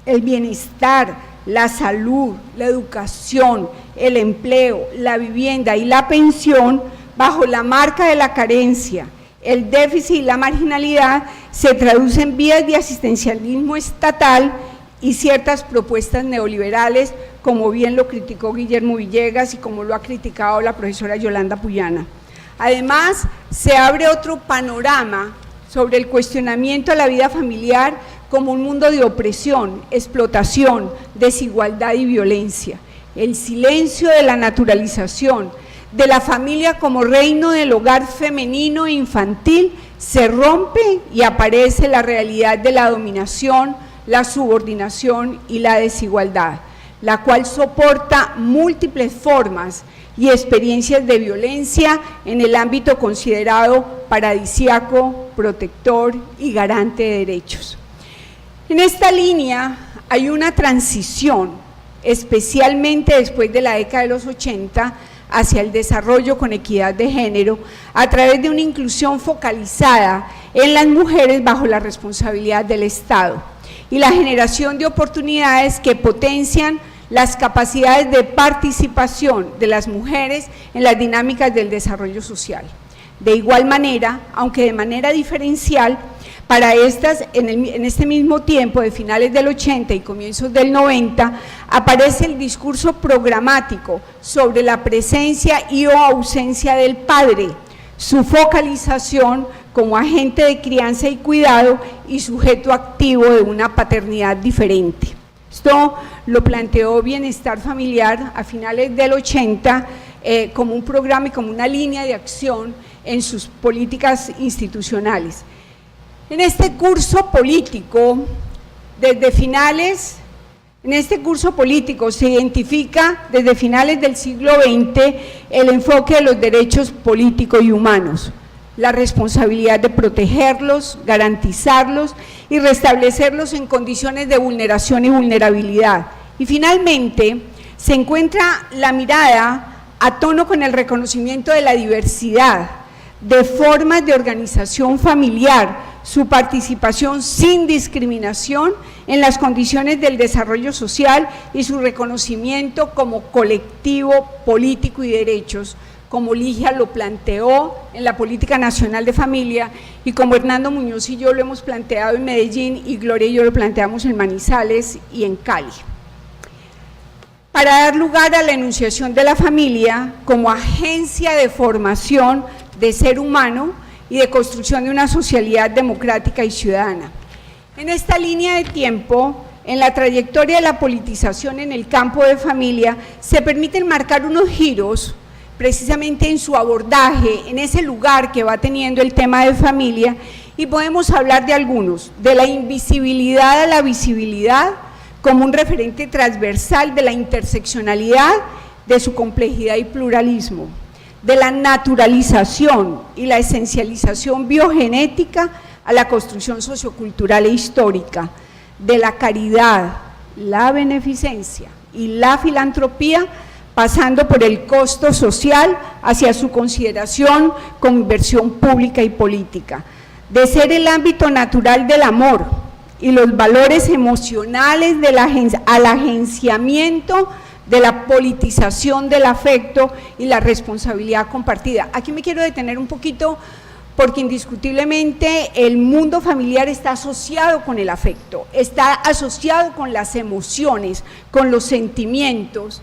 el bienestar, la salud, la educación, el empleo, la vivienda y la pensión, bajo la marca de la carencia, el déficit y la marginalidad, se traducen vías de asistencialismo estatal y ciertas propuestas neoliberales, como bien lo criticó Guillermo Villegas y como lo ha criticado la profesora Yolanda Puyana. Además, se abre otro panorama sobre el cuestionamiento a la vida familiar como un mundo de opresión, explotación, desigualdad y violencia. El silencio de la naturalización de la familia como reino del hogar femenino e infantil se rompe y aparece la realidad de la dominación, la subordinación y la desigualdad, la cual soporta múltiples formas y experiencias de violencia en el ámbito considerado paradisíaco, protector y garante de derechos. En esta línea hay una transición, especialmente después de la década de los 80, hacia el desarrollo con equidad de género, a través de una inclusión focalizada en las mujeres bajo la responsabilidad del Estado y la generación de oportunidades que potencian las capacidades de participación de las mujeres en las dinámicas del desarrollo social. De igual manera, aunque de manera diferencial, para estas, en este mismo tiempo, de finales del 80 y comienzos del 90, aparece el discurso programático sobre la presencia y o ausencia del padre, su focalización como agente de crianza y cuidado y sujeto activo de una paternidad diferente. Esto lo planteó Bienestar Familiar a finales del 80 como un programa y como una línea de acción en sus políticas institucionales. En este curso político, se identifica desde finales del siglo XX el enfoque de los derechos políticos y humanos, la responsabilidad de protegerlos, garantizarlos y restablecerlos en condiciones de vulneración y vulnerabilidad. Y finalmente, se encuentra la mirada a tono con el reconocimiento de la diversidad, de formas de organización familiar, su participación sin discriminación en las condiciones del desarrollo social y su reconocimiento como colectivo político y derechos, como Ligia lo planteó en la Política Nacional de Familia y como Hernando Muñoz y yo lo hemos planteado en Medellín y Gloria y yo lo planteamos en Manizales y en Cali. Para dar lugar a la enunciación de la familia como agencia de formación de ser humano y de construcción de una sociedad democrática y ciudadana. En esta línea de tiempo, en la trayectoria de la politización en el campo de familia, se permiten marcar unos giros precisamente en su abordaje, en ese lugar que va teniendo el tema de familia, y podemos hablar de algunos, de la invisibilidad a la visibilidad, como un referente transversal de la interseccionalidad, de su complejidad y pluralismo, de la naturalización y la esencialización biogenética a la construcción sociocultural e histórica, de la caridad, la beneficencia y la filantropía, pasando por el costo social hacia su consideración como inversión pública y política, de ser el ámbito natural del amor y los valores emocionales al agenciamiento de la politización del afecto y la responsabilidad compartida. Aquí me quiero detener un poquito porque indiscutiblemente el mundo familiar está asociado con el afecto, está asociado con las emociones, con los sentimientos.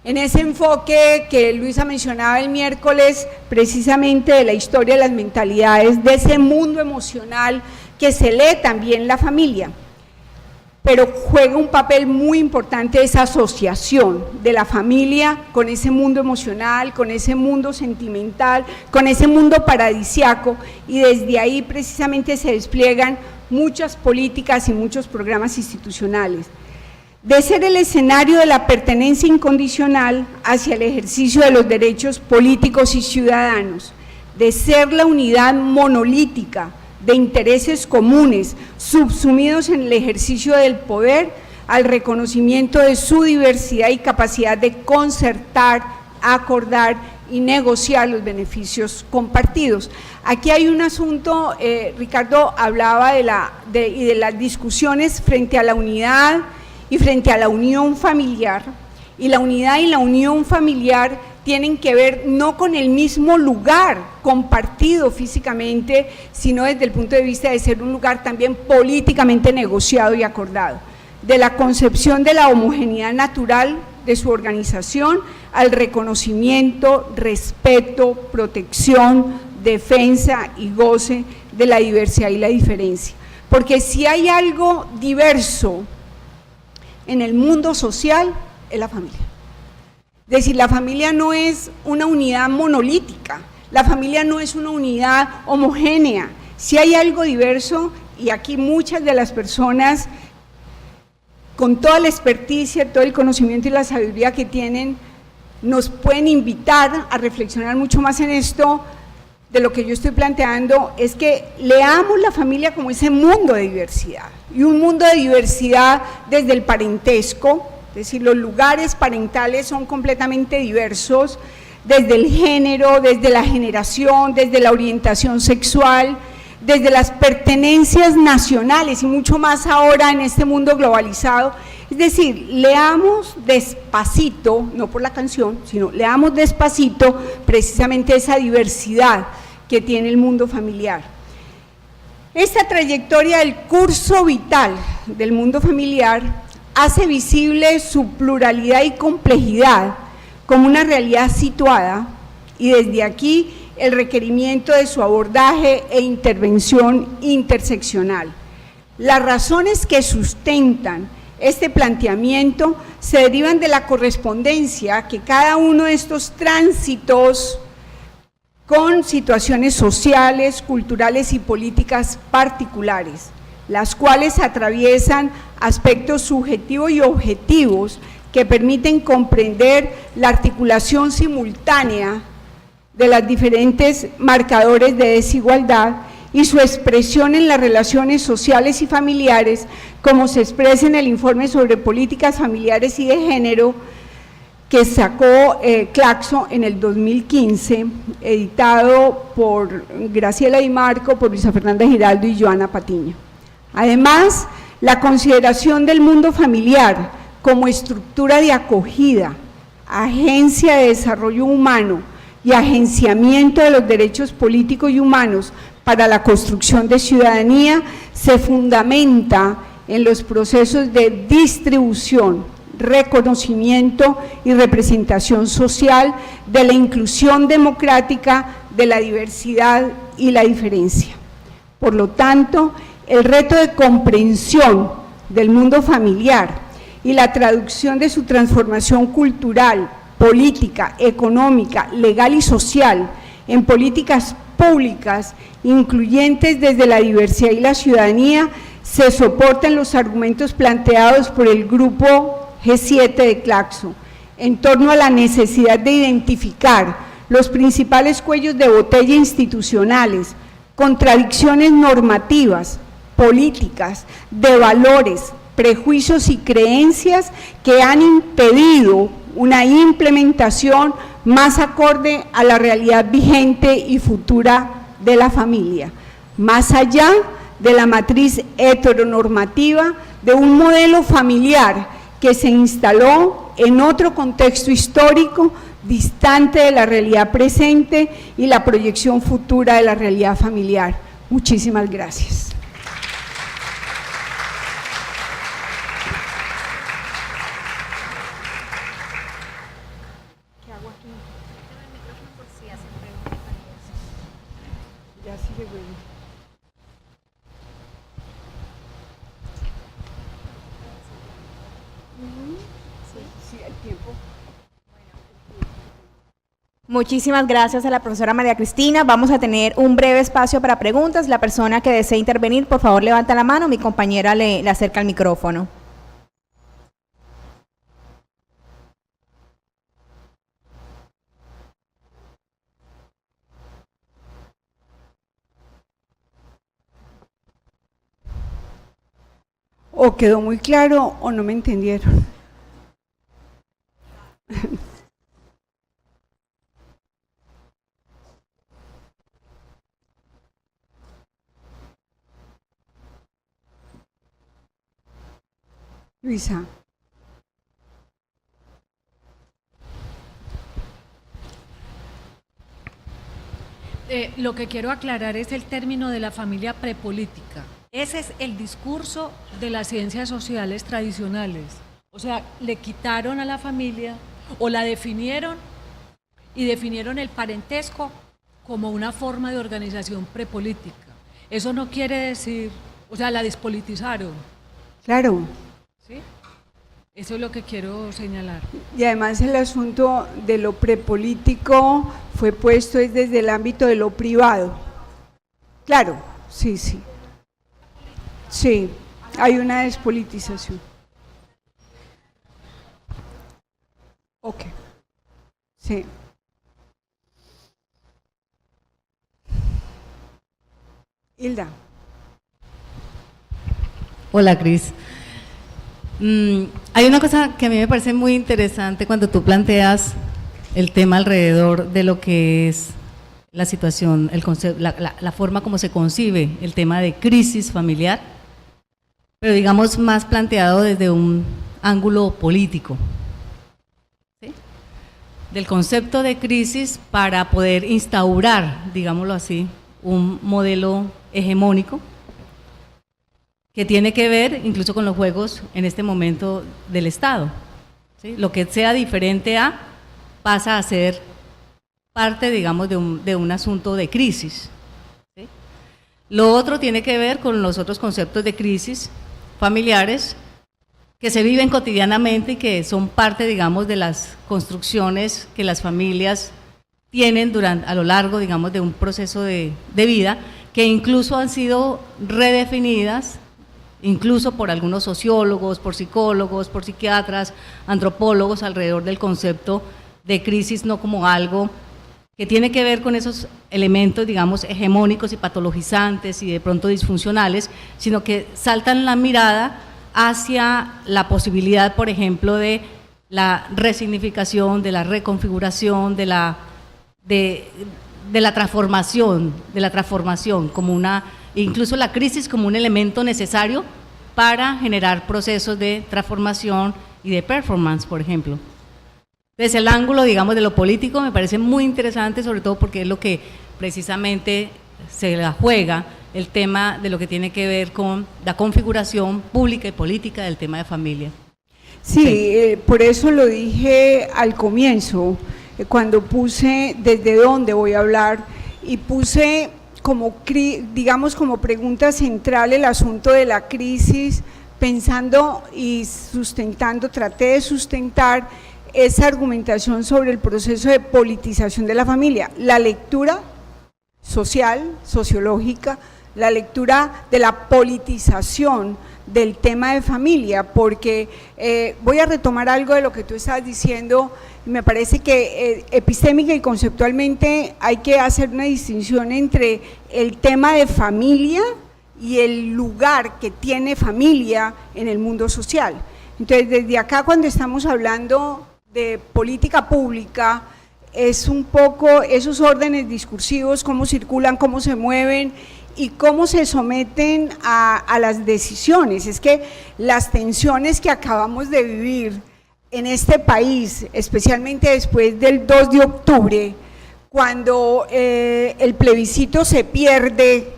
En ese enfoque que Luisa mencionaba el miércoles, precisamente de la historia de las mentalidades, de ese mundo emocional que se lee también la familia. pero juega un papel muy importante esa asociación de la familia con ese mundo emocional, con ese mundo sentimental, con ese mundo paradisiaco, y desde ahí precisamente se despliegan muchas políticas y muchos programas institucionales. De ser el escenario de la pertenencia incondicional hacia el ejercicio de los derechos políticos y ciudadanos, de ser la unidad monolítica de intereses comunes subsumidos en el ejercicio del poder, al reconocimiento de su diversidad y capacidad de concertar, acordar y negociar los beneficios compartidos. Aquí hay un asunto, Ricardo hablaba de las discusiones frente a la unidad y frente a la unión familiar, y la unidad y la unión familiar tienen que ver no con el mismo lugar compartido físicamente, sino desde el punto de vista de ser un lugar también políticamente negociado y acordado, de la concepción de la homogeneidad natural de su organización al reconocimiento, respeto, protección, defensa y goce de la diversidad y la diferencia. Porque si hay algo diverso en el mundo social, es la familia. Es decir, la familia no es una unidad monolítica, la familia no es una unidad homogénea. Si hay algo diverso, y aquí muchas de las personas, con toda la experticia, todo el conocimiento y la sabiduría que tienen, nos pueden invitar a reflexionar mucho más en esto. De lo que yo estoy planteando es que leamos la familia como ese mundo de diversidad, y un mundo de diversidad desde el parentesco, es decir, los lugares parentales son completamente diversos, desde el género, desde la generación, desde la orientación sexual, desde las pertenencias nacionales y mucho más ahora en este mundo globalizado. Es decir, leamos despacito, no por la canción, sino leamos despacito precisamente esa diversidad que tiene el mundo familiar. Esta trayectoria del curso vital del mundo familiar hace visible su pluralidad y complejidad como una realidad situada, y desde aquí el requerimiento de su abordaje e intervención interseccional. Las razones que sustentan este planteamiento se derivan de la correspondencia que cada uno de estos tránsitos con situaciones sociales, culturales y políticas particulares, las cuales atraviesan aspectos subjetivos y objetivos que permiten comprender la articulación simultánea de los diferentes marcadores de desigualdad y su expresión en las relaciones sociales y familiares, como se expresa en el informe sobre políticas familiares y de género que sacó Claxo en el 2015, editado por Graciela Di Marco, por Luisa Fernanda Giraldo y Joana Patiño. Además, la consideración del mundo familiar como estructura de acogida, agencia de desarrollo humano y agenciamiento de los derechos políticos y humanos para la construcción de ciudadanía se fundamenta en los procesos de distribución, reconocimiento y representación social de la inclusión democrática, de la diversidad y la diferencia. Por lo tanto, el reto de comprensión del mundo familiar y la traducción de su transformación cultural, política, económica, legal y social en políticas públicas incluyentes desde la diversidad y la ciudadanía se soporta en los argumentos planteados por el grupo G7 de Claxo en torno a la necesidad de identificar los principales cuellos de botella institucionales, contradicciones normativas, políticas, de valores, prejuicios y creencias que han impedido una implementación más acorde a la realidad vigente y futura de la familia, más allá de la matriz heteronormativa de un modelo familiar que se instaló en otro contexto histórico distante de la realidad presente y la proyección futura de la realidad familiar. Muchísimas gracias. Muchísimas gracias a la profesora María Cristina. Vamos a tener un breve espacio para preguntas. La persona que desee intervenir, por favor, levanta la mano. Mi compañera le acerca el micrófono. O quedó muy claro o no me entendieron. Luisa. Lo que quiero aclarar es el término de la familia prepolítica. Ese es el discurso de las ciencias sociales tradicionales. O sea, le quitaron a la familia o la definieron y definieron el parentesco como una forma de organización prepolítica. Eso no quiere decir, o sea, la despolitizaron. Claro. ¿Sí? Eso es lo que quiero señalar. Y además el asunto de lo prepolítico fue puesto desde el ámbito de lo privado. Claro, sí, sí. Sí, hay una despolitización. Ok. Sí. Hilda. Hola, Cris. Hay una cosa que a mí me parece muy interesante cuando tú planteas el tema alrededor de lo que es la situación, el concepto, la forma como se concibe el tema de crisis familiar, pero digamos más planteado desde un ángulo político, ¿sí? Del concepto de crisis para poder instaurar, digámoslo así, un modelo hegemónico que tiene que ver incluso con los juegos en este momento del Estado, ¿sí? Lo que sea diferente a pasa a ser parte, digamos, de un asunto de crisis, ¿sí? Lo otro tiene que ver con los otros conceptos de crisis familiares que se viven cotidianamente y que son parte, digamos, de las construcciones que las familias tienen a lo largo, digamos, de un proceso de vida, que incluso han sido redefinidas, incluso por algunos sociólogos, por psicólogos, por psiquiatras, antropólogos, alrededor del concepto de crisis, no como algo que tiene que ver con esos elementos, digamos, hegemónicos y patologizantes y de pronto disfuncionales, sino que saltan la mirada hacia la posibilidad, por ejemplo, de la resignificación, de la reconfiguración, de la transformación como incluso la crisis como un elemento necesario para generar procesos de transformación y de performance, por ejemplo. Desde el ángulo, digamos, de lo político me parece muy interesante, sobre todo porque es lo que precisamente se la juega el tema de lo que tiene que ver con la configuración pública y política del tema de familia. Sí. Por eso lo dije al comienzo, cuando puse desde dónde voy a hablar y puse como, digamos, como pregunta central el asunto de la crisis, pensando y sustentando, traté de sustentar esa argumentación sobre el proceso de politización de la familia, la lectura social, sociológica, la lectura de la politización del tema de familia, porque voy a retomar algo de lo que tú estabas diciendo. Me parece que epistémica y conceptualmente hay que hacer una distinción entre el tema de familia y el lugar que tiene familia en el mundo social. Entonces, desde acá, cuando estamos hablando de política pública, es un poco esos órdenes discursivos, cómo circulan, cómo se mueven y cómo se someten a las decisiones. Es que las tensiones que acabamos de vivir en este país, especialmente después del 2 de octubre, cuando el plebiscito se pierde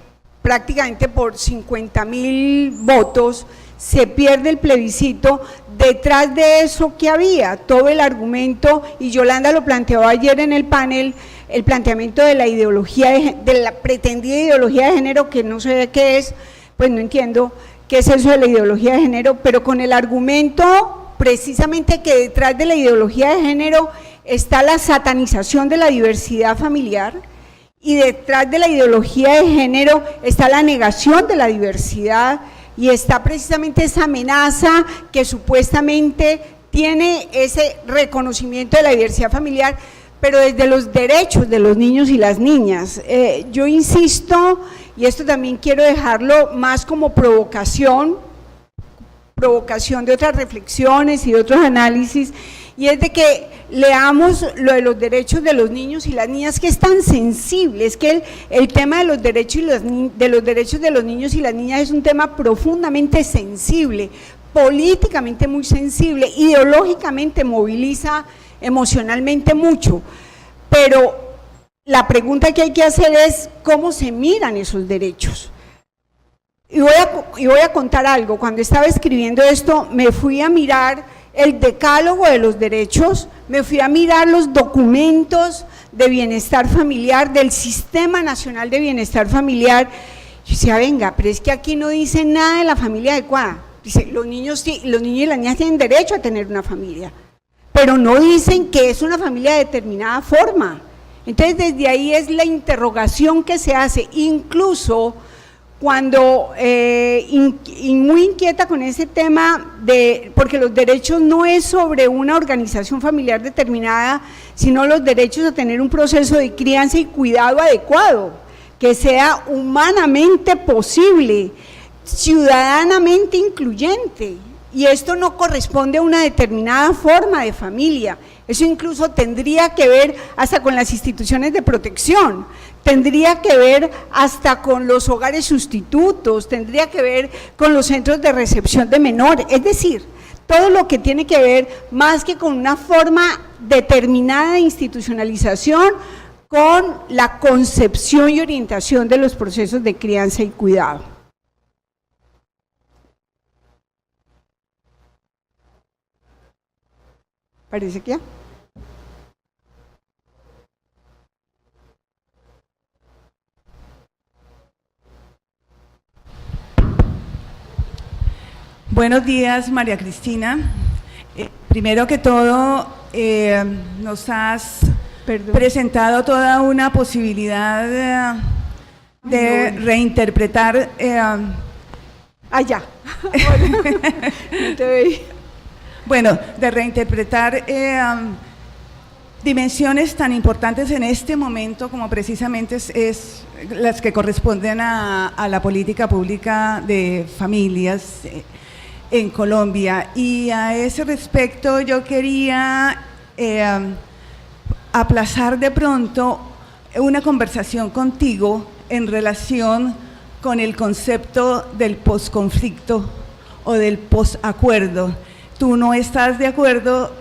prácticamente por 50.000 votos, se pierde el plebiscito. Detrás de eso, ¿qué había? Todo el argumento, y Yolanda lo planteó ayer en el panel, el planteamiento de la ideología, de la pretendida ideología de género, que no sé qué es, pues no entiendo qué es eso de la ideología de género, pero con el argumento precisamente que detrás de la ideología de género está la satanización de la diversidad familiar y detrás de la ideología de género está la negación de la diversidad y está precisamente esa amenaza que supuestamente tiene ese reconocimiento de la diversidad familiar, pero desde los derechos de los niños y las niñas. Yo insisto, y esto también quiero dejarlo más como provocación de otras reflexiones y de otros análisis, y es de que leamos lo de los derechos de los niños y las niñas, que es tan sensible, es que el tema de los derechos de los niños y las niñas es un tema profundamente sensible, políticamente muy sensible, ideológicamente moviliza emocionalmente mucho, pero la pregunta que hay que hacer es cómo se miran esos derechos. Y voy a contar algo. Cuando estaba escribiendo esto, me fui a mirar el decálogo de los derechos, me fui a mirar los documentos de bienestar familiar, del Sistema Nacional de Bienestar Familiar. Yo decía, venga, pero es que aquí no dice nada de la familia adecuada. Dice, los niños y las niñas tienen derecho a tener una familia, pero no dicen que es una familia de determinada forma. Entonces, desde ahí es la interrogación que se hace, incluso cuando, muy inquieta con ese tema, porque los derechos no es sobre una organización familiar determinada, sino los derechos a tener un proceso de crianza y cuidado adecuado, que sea humanamente posible, ciudadanamente incluyente, y esto no corresponde a una determinada forma de familia. Eso incluso tendría que ver hasta con las instituciones de protección, tendría que ver hasta con los hogares sustitutos, tendría que ver con los centros de recepción de menores, es decir, todo lo que tiene que ver más que con una forma determinada de institucionalización, con la concepción y orientación de los procesos de crianza y cuidado. Parece que ya. Buenos días, María Cristina. Primero que todo, nos has presentado toda una posibilidad de reinterpretar. Allá. No te veía. Bueno, de reinterpretar dimensiones tan importantes en este momento como precisamente es las que corresponden a la política pública de familias en Colombia. Y a ese respecto yo quería aplazar de pronto una conversación contigo en relación con el concepto del posconflicto o del posacuerdo. Tú no estás de acuerdo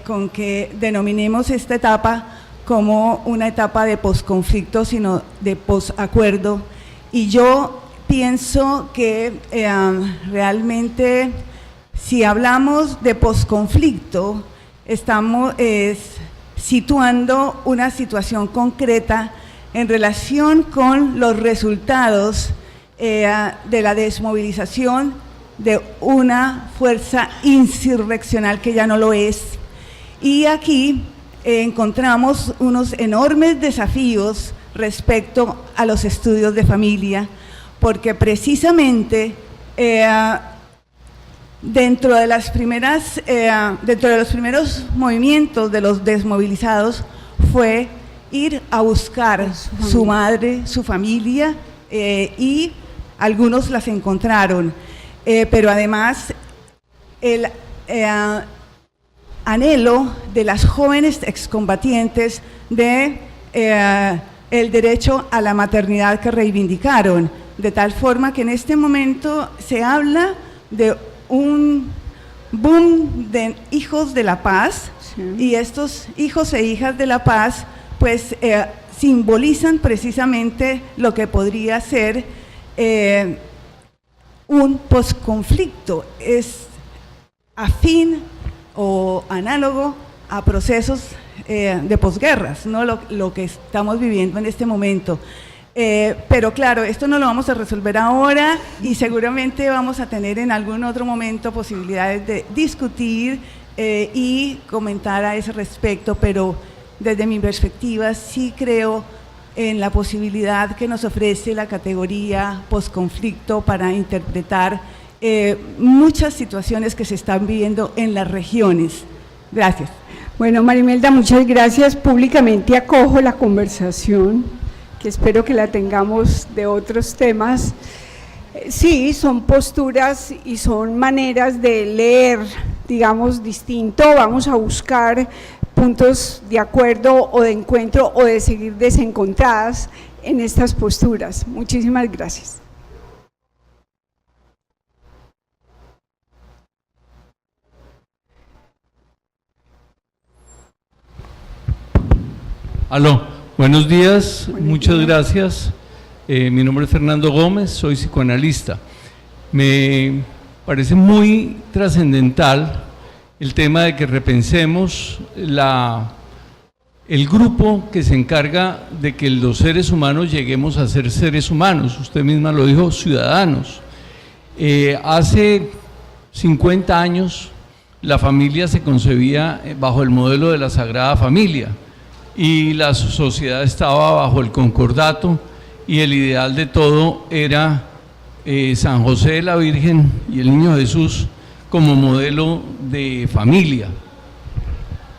con que denominemos esta etapa como una etapa de posconflicto, sino de posacuerdo. Y yo pienso que realmente si hablamos de posconflicto, estamos situando una situación concreta en relación con los resultados de la desmovilización de una fuerza insurreccional que ya no lo es. Y aquí encontramos unos enormes desafíos respecto a los estudios de familia, porque precisamente dentro de los primeros movimientos de los desmovilizados fue ir a buscar su madre, su familia, y algunos las encontraron. Pero además el anhelo de las jóvenes excombatientes de el derecho a la maternidad que reivindicaron, de tal forma que en este momento se habla de un boom de hijos de la paz, sí. Y estos hijos e hijas de la paz pues simbolizan precisamente lo que podría ser un posconflicto, es afín o análogo a procesos de posguerras, ¿no? Lo que estamos viviendo en este momento. Pero claro, esto no lo vamos a resolver ahora y seguramente vamos a tener en algún otro momento posibilidades de discutir y comentar a ese respecto, pero desde mi perspectiva sí creo en la posibilidad que nos ofrece la categoría posconflicto para interpretar muchas situaciones que se están viviendo en las regiones. Gracias. Bueno, Marimelda, muchas gracias. Públicamente acojo la conversación, que espero que la tengamos de otros temas. Sí, son posturas y son maneras de leer, digamos, distinto. Vamos a buscar puntos de acuerdo o de encuentro o de seguir desencontradas en estas posturas. Muchísimas gracias. Aló, buenos días, muchas días. gracias. Mi nombre es Fernando Gómez, soy psicoanalista. Me parece muy trascendental el tema de que repensemos el grupo que se encarga de que los seres humanos lleguemos a ser seres humanos. Usted misma lo dijo, ciudadanos. Hace 50 años la familia se concebía bajo el modelo de la Sagrada Familia y la sociedad estaba bajo el concordato y el ideal de todo era San José, la Virgen y el Niño Jesús como modelo de familia.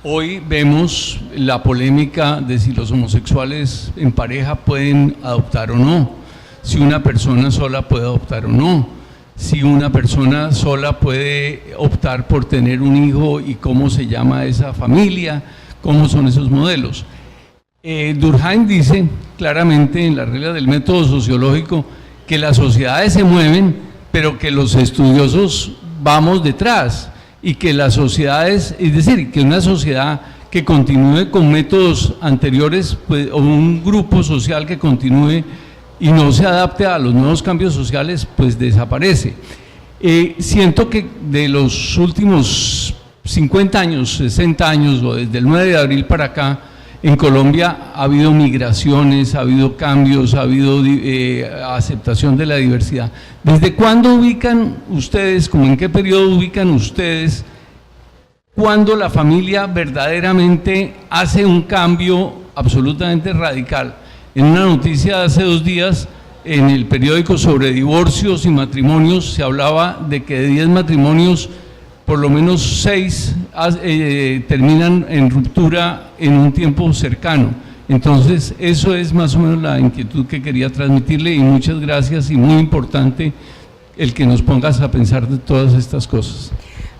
Hoy vemos la polémica de si los homosexuales en pareja pueden adoptar o no, si una persona sola puede adoptar o no, si una persona sola puede optar por tener un hijo y cómo se llama esa familia, cómo son esos modelos. Durkheim dice claramente en la regla del método sociológico que las sociedades se mueven, pero que los estudiosos vamos detrás, y que las sociedades, es decir, que una sociedad que continúe con métodos anteriores, pues, o un grupo social que continúe y no se adapte a los nuevos cambios sociales, pues desaparece. Siento que de los últimos 50 años, 60 años, o desde el 9 de abril para acá, en Colombia ha habido migraciones, ha habido cambios, ha habido aceptación de la diversidad. ¿Desde cuándo ubican ustedes, como en qué periodo ubican ustedes, cuando la familia verdaderamente hace un cambio absolutamente radical? En una noticia de hace 2 días, en el periódico sobre divorcios y matrimonios, se hablaba de que de 10 matrimonios, por lo menos 6 terminan en ruptura en un tiempo cercano. Entonces, eso es más o menos la inquietud que quería transmitirle, y muchas gracias, y muy importante el que nos pongas a pensar de todas estas cosas.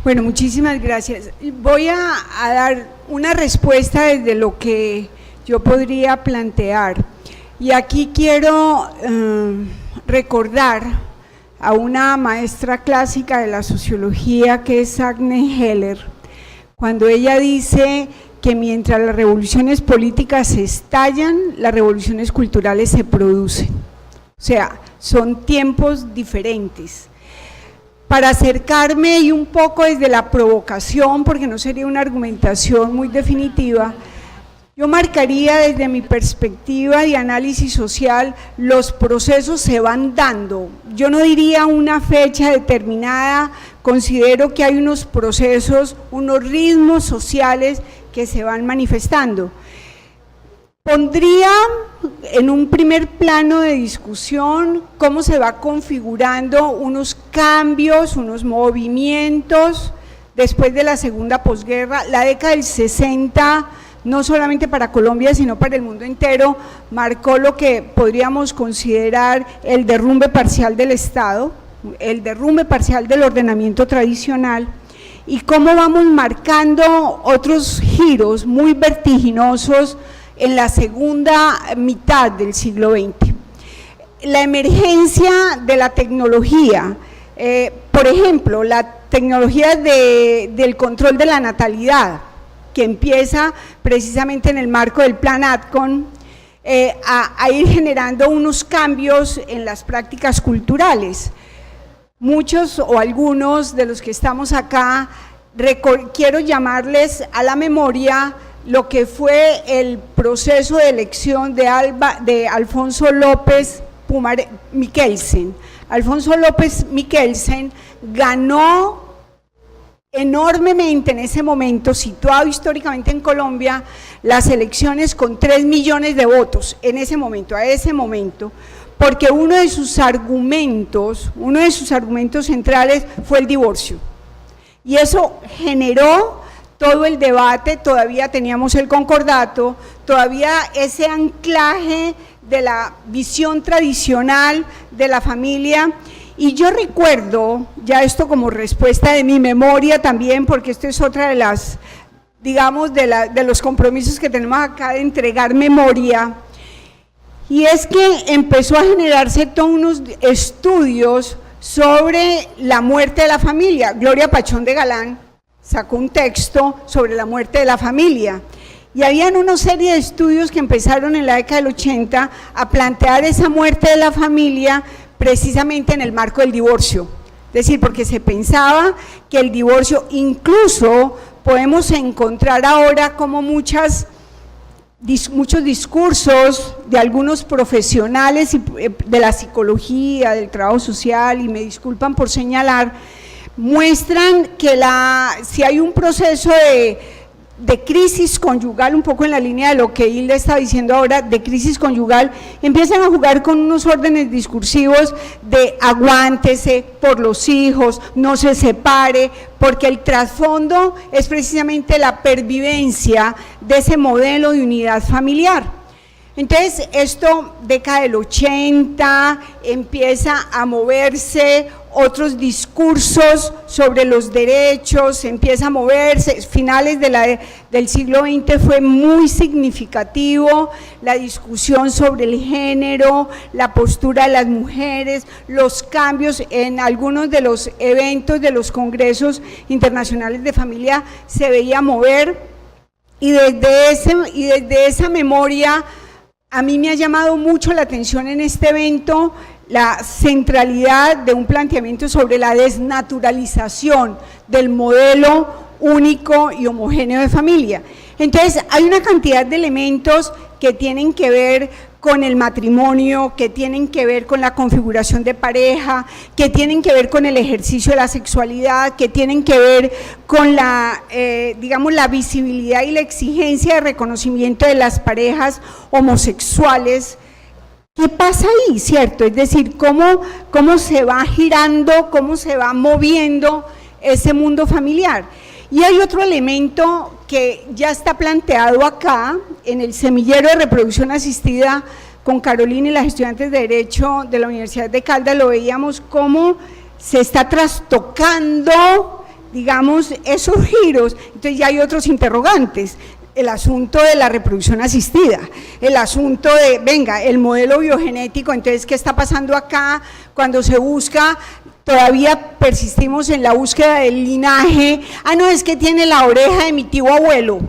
Bueno, muchísimas gracias. Voy a dar una respuesta desde lo que yo podría plantear. Y aquí quiero recordar a una maestra clásica de la sociología que es Agnes Heller, cuando ella dice que mientras las revoluciones políticas se estallan, las revoluciones culturales se producen. O sea, son tiempos diferentes. Para acercarme y un poco desde la provocación, porque no sería una argumentación muy definitiva, yo marcaría desde mi perspectiva de análisis social, los procesos se van dando. Yo no diría una fecha determinada, considero que hay unos procesos, unos ritmos sociales que se van manifestando. Pondría en un primer plano de discusión cómo se va configurando unos cambios, unos movimientos después de la segunda posguerra. La década del 60, no solamente para Colombia, sino para el mundo entero, marcó lo que podríamos considerar el derrumbe parcial del Estado, el derrumbe parcial del ordenamiento tradicional, y cómo vamos marcando otros giros muy vertiginosos en la segunda mitad del siglo XX. La emergencia de la tecnología, por ejemplo, la tecnología del control de la natalidad, que empieza precisamente en el marco del Plan Atcon, a ir generando unos cambios en las prácticas culturales. Muchos o algunos de los que estamos acá, quiero llamarles a la memoria lo que fue el proceso de elección de Alfonso López Miquelsen. Alfonso López Miquelsen ganó enormemente en ese momento, situado históricamente en Colombia, las elecciones con 3 millones de votos, en ese momento, a ese momento, porque uno de sus argumentos centrales fue el divorcio. Y eso generó todo el debate, todavía teníamos el concordato, todavía ese anclaje de la visión tradicional de la familia. Y yo recuerdo, ya esto como respuesta de mi memoria también, porque esto es otra de las, digamos, de los compromisos que tenemos acá de entregar memoria, y es que empezó a generarse todos unos estudios sobre la muerte de la familia. Gloria Pachón de Galán sacó un texto sobre la muerte de la familia, y habían una serie de estudios que empezaron en la década del 80 a plantear esa muerte de la familia precisamente en el marco del divorcio. Es decir, porque se pensaba que el divorcio, incluso podemos encontrar ahora como muchos discursos de algunos profesionales de la psicología, del trabajo social, y me disculpan por señalar, muestran que si hay un proceso de crisis conyugal, un poco en la línea de lo que Hilda está diciendo ahora, de crisis conyugal, empiezan a jugar con unos órdenes discursivos de aguántese por los hijos, no se separe, porque el trasfondo es precisamente la pervivencia de ese modelo de unidad familiar. Entonces, esto, década del 80, empieza a moverse otros discursos sobre los derechos, empieza a moverse, finales del siglo XX fue muy significativo la discusión sobre el género, la postura de las mujeres, los cambios en algunos de los eventos de los congresos internacionales de familia se veía mover, y desde esa memoria a mí me ha llamado mucho la atención en este evento la centralidad de un planteamiento sobre la desnaturalización del modelo único y homogéneo de familia. Entonces, hay una cantidad de elementos que tienen que ver con el matrimonio, que tienen que ver con la configuración de pareja, que tienen que ver con el ejercicio de la sexualidad, que tienen que ver con digamos, la visibilidad y la exigencia de reconocimiento de las parejas homosexuales. ¿Qué pasa ahí, cierto? Es decir, cómo se va girando, cómo se va moviendo ese mundo familiar. Y hay otro elemento que ya está planteado acá, en el semillero de reproducción asistida, con Carolina y las estudiantes de Derecho de la Universidad de Caldas, lo veíamos cómo se está trastocando, digamos, esos giros. Entonces ya hay otros interrogantes. El asunto de la reproducción asistida, el asunto de, venga, el modelo biogenético, entonces, ¿qué está pasando acá cuando se busca? Todavía persistimos en la búsqueda del linaje, no, es que tiene la oreja de mi tío abuelo,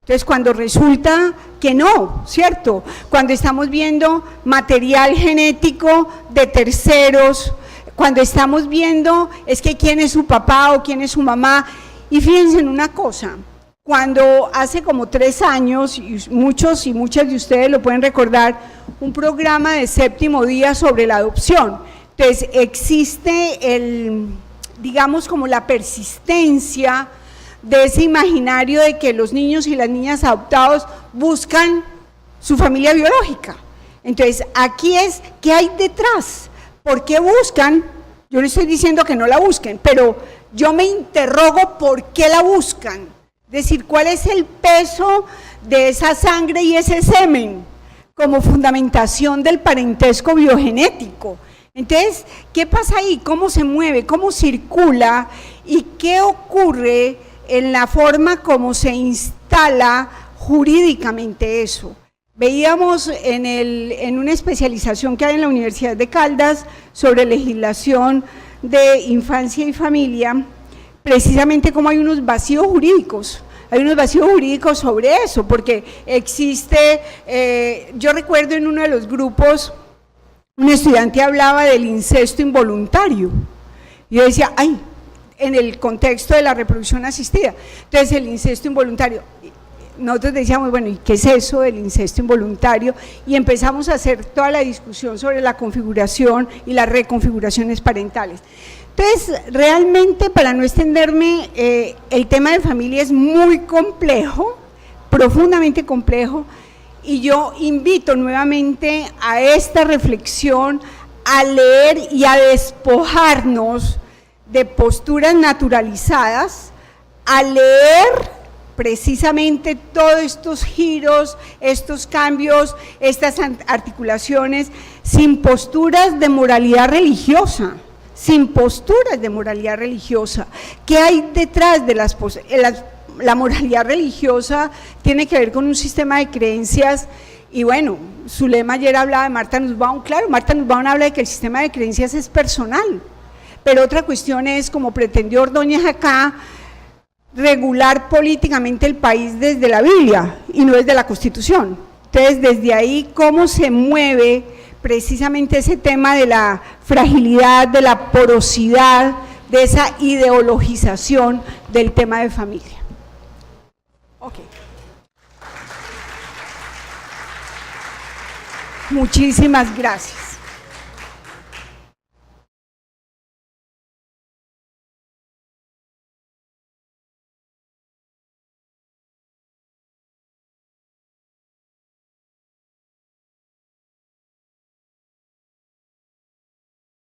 entonces cuando resulta que no, ¿cierto? Cuando estamos viendo material genético de terceros, cuando estamos viendo, es que quién es su papá o quién es su mamá, y fíjense en una cosa, cuando hace como 3 años, y muchos y muchas de ustedes lo pueden recordar, un programa de séptimo día sobre la adopción. Entonces, existe digamos, como la persistencia de ese imaginario de que los niños y las niñas adoptados buscan su familia biológica. Entonces, aquí es, ¿qué hay detrás? ¿Por qué buscan? Yo no estoy diciendo que no la busquen, pero yo me interrogo por qué la buscan. Es decir, ¿cuál es el peso de esa sangre y ese semen como fundamentación del parentesco biogenético? Entonces, ¿qué pasa ahí? ¿Cómo se mueve? ¿Cómo circula? ¿Y qué ocurre en la forma como se instala jurídicamente eso? Veíamos en una especialización que hay en la Universidad de Caldas sobre legislación de infancia y familia, precisamente cómo hay unos vacíos jurídicos sobre eso, porque existe, yo recuerdo en uno de los grupos, un estudiante hablaba del incesto involuntario, y yo decía, en el contexto de la reproducción asistida, entonces el incesto involuntario, nosotros decíamos, bueno, ¿y qué es eso del incesto involuntario? Y empezamos a hacer toda la discusión sobre la configuración y las reconfiguraciones parentales. Entonces, realmente, para no extenderme, el tema de familia es muy complejo, profundamente complejo, y yo invito nuevamente a esta reflexión, a leer y a despojarnos de posturas naturalizadas, a leer precisamente todos estos giros, estos cambios, estas articulaciones, sin posturas de moralidad religiosa, sin posturas de moralidad religiosa. ¿Qué hay detrás de la moralidad religiosa? Tiene que ver con un sistema de creencias, y bueno, Zulema ayer hablaba de Martha Nussbaum. Claro, Martha Nussbaum habla de que el sistema de creencias es personal, pero otra cuestión es, como pretendió Ordóñez acá, regular políticamente el país desde la Biblia y no desde la Constitución. Entonces, desde ahí, ¿cómo se mueve precisamente ese tema de la fragilidad, de la porosidad, de esa ideologización del tema de familia? Ok. Muchísimas gracias.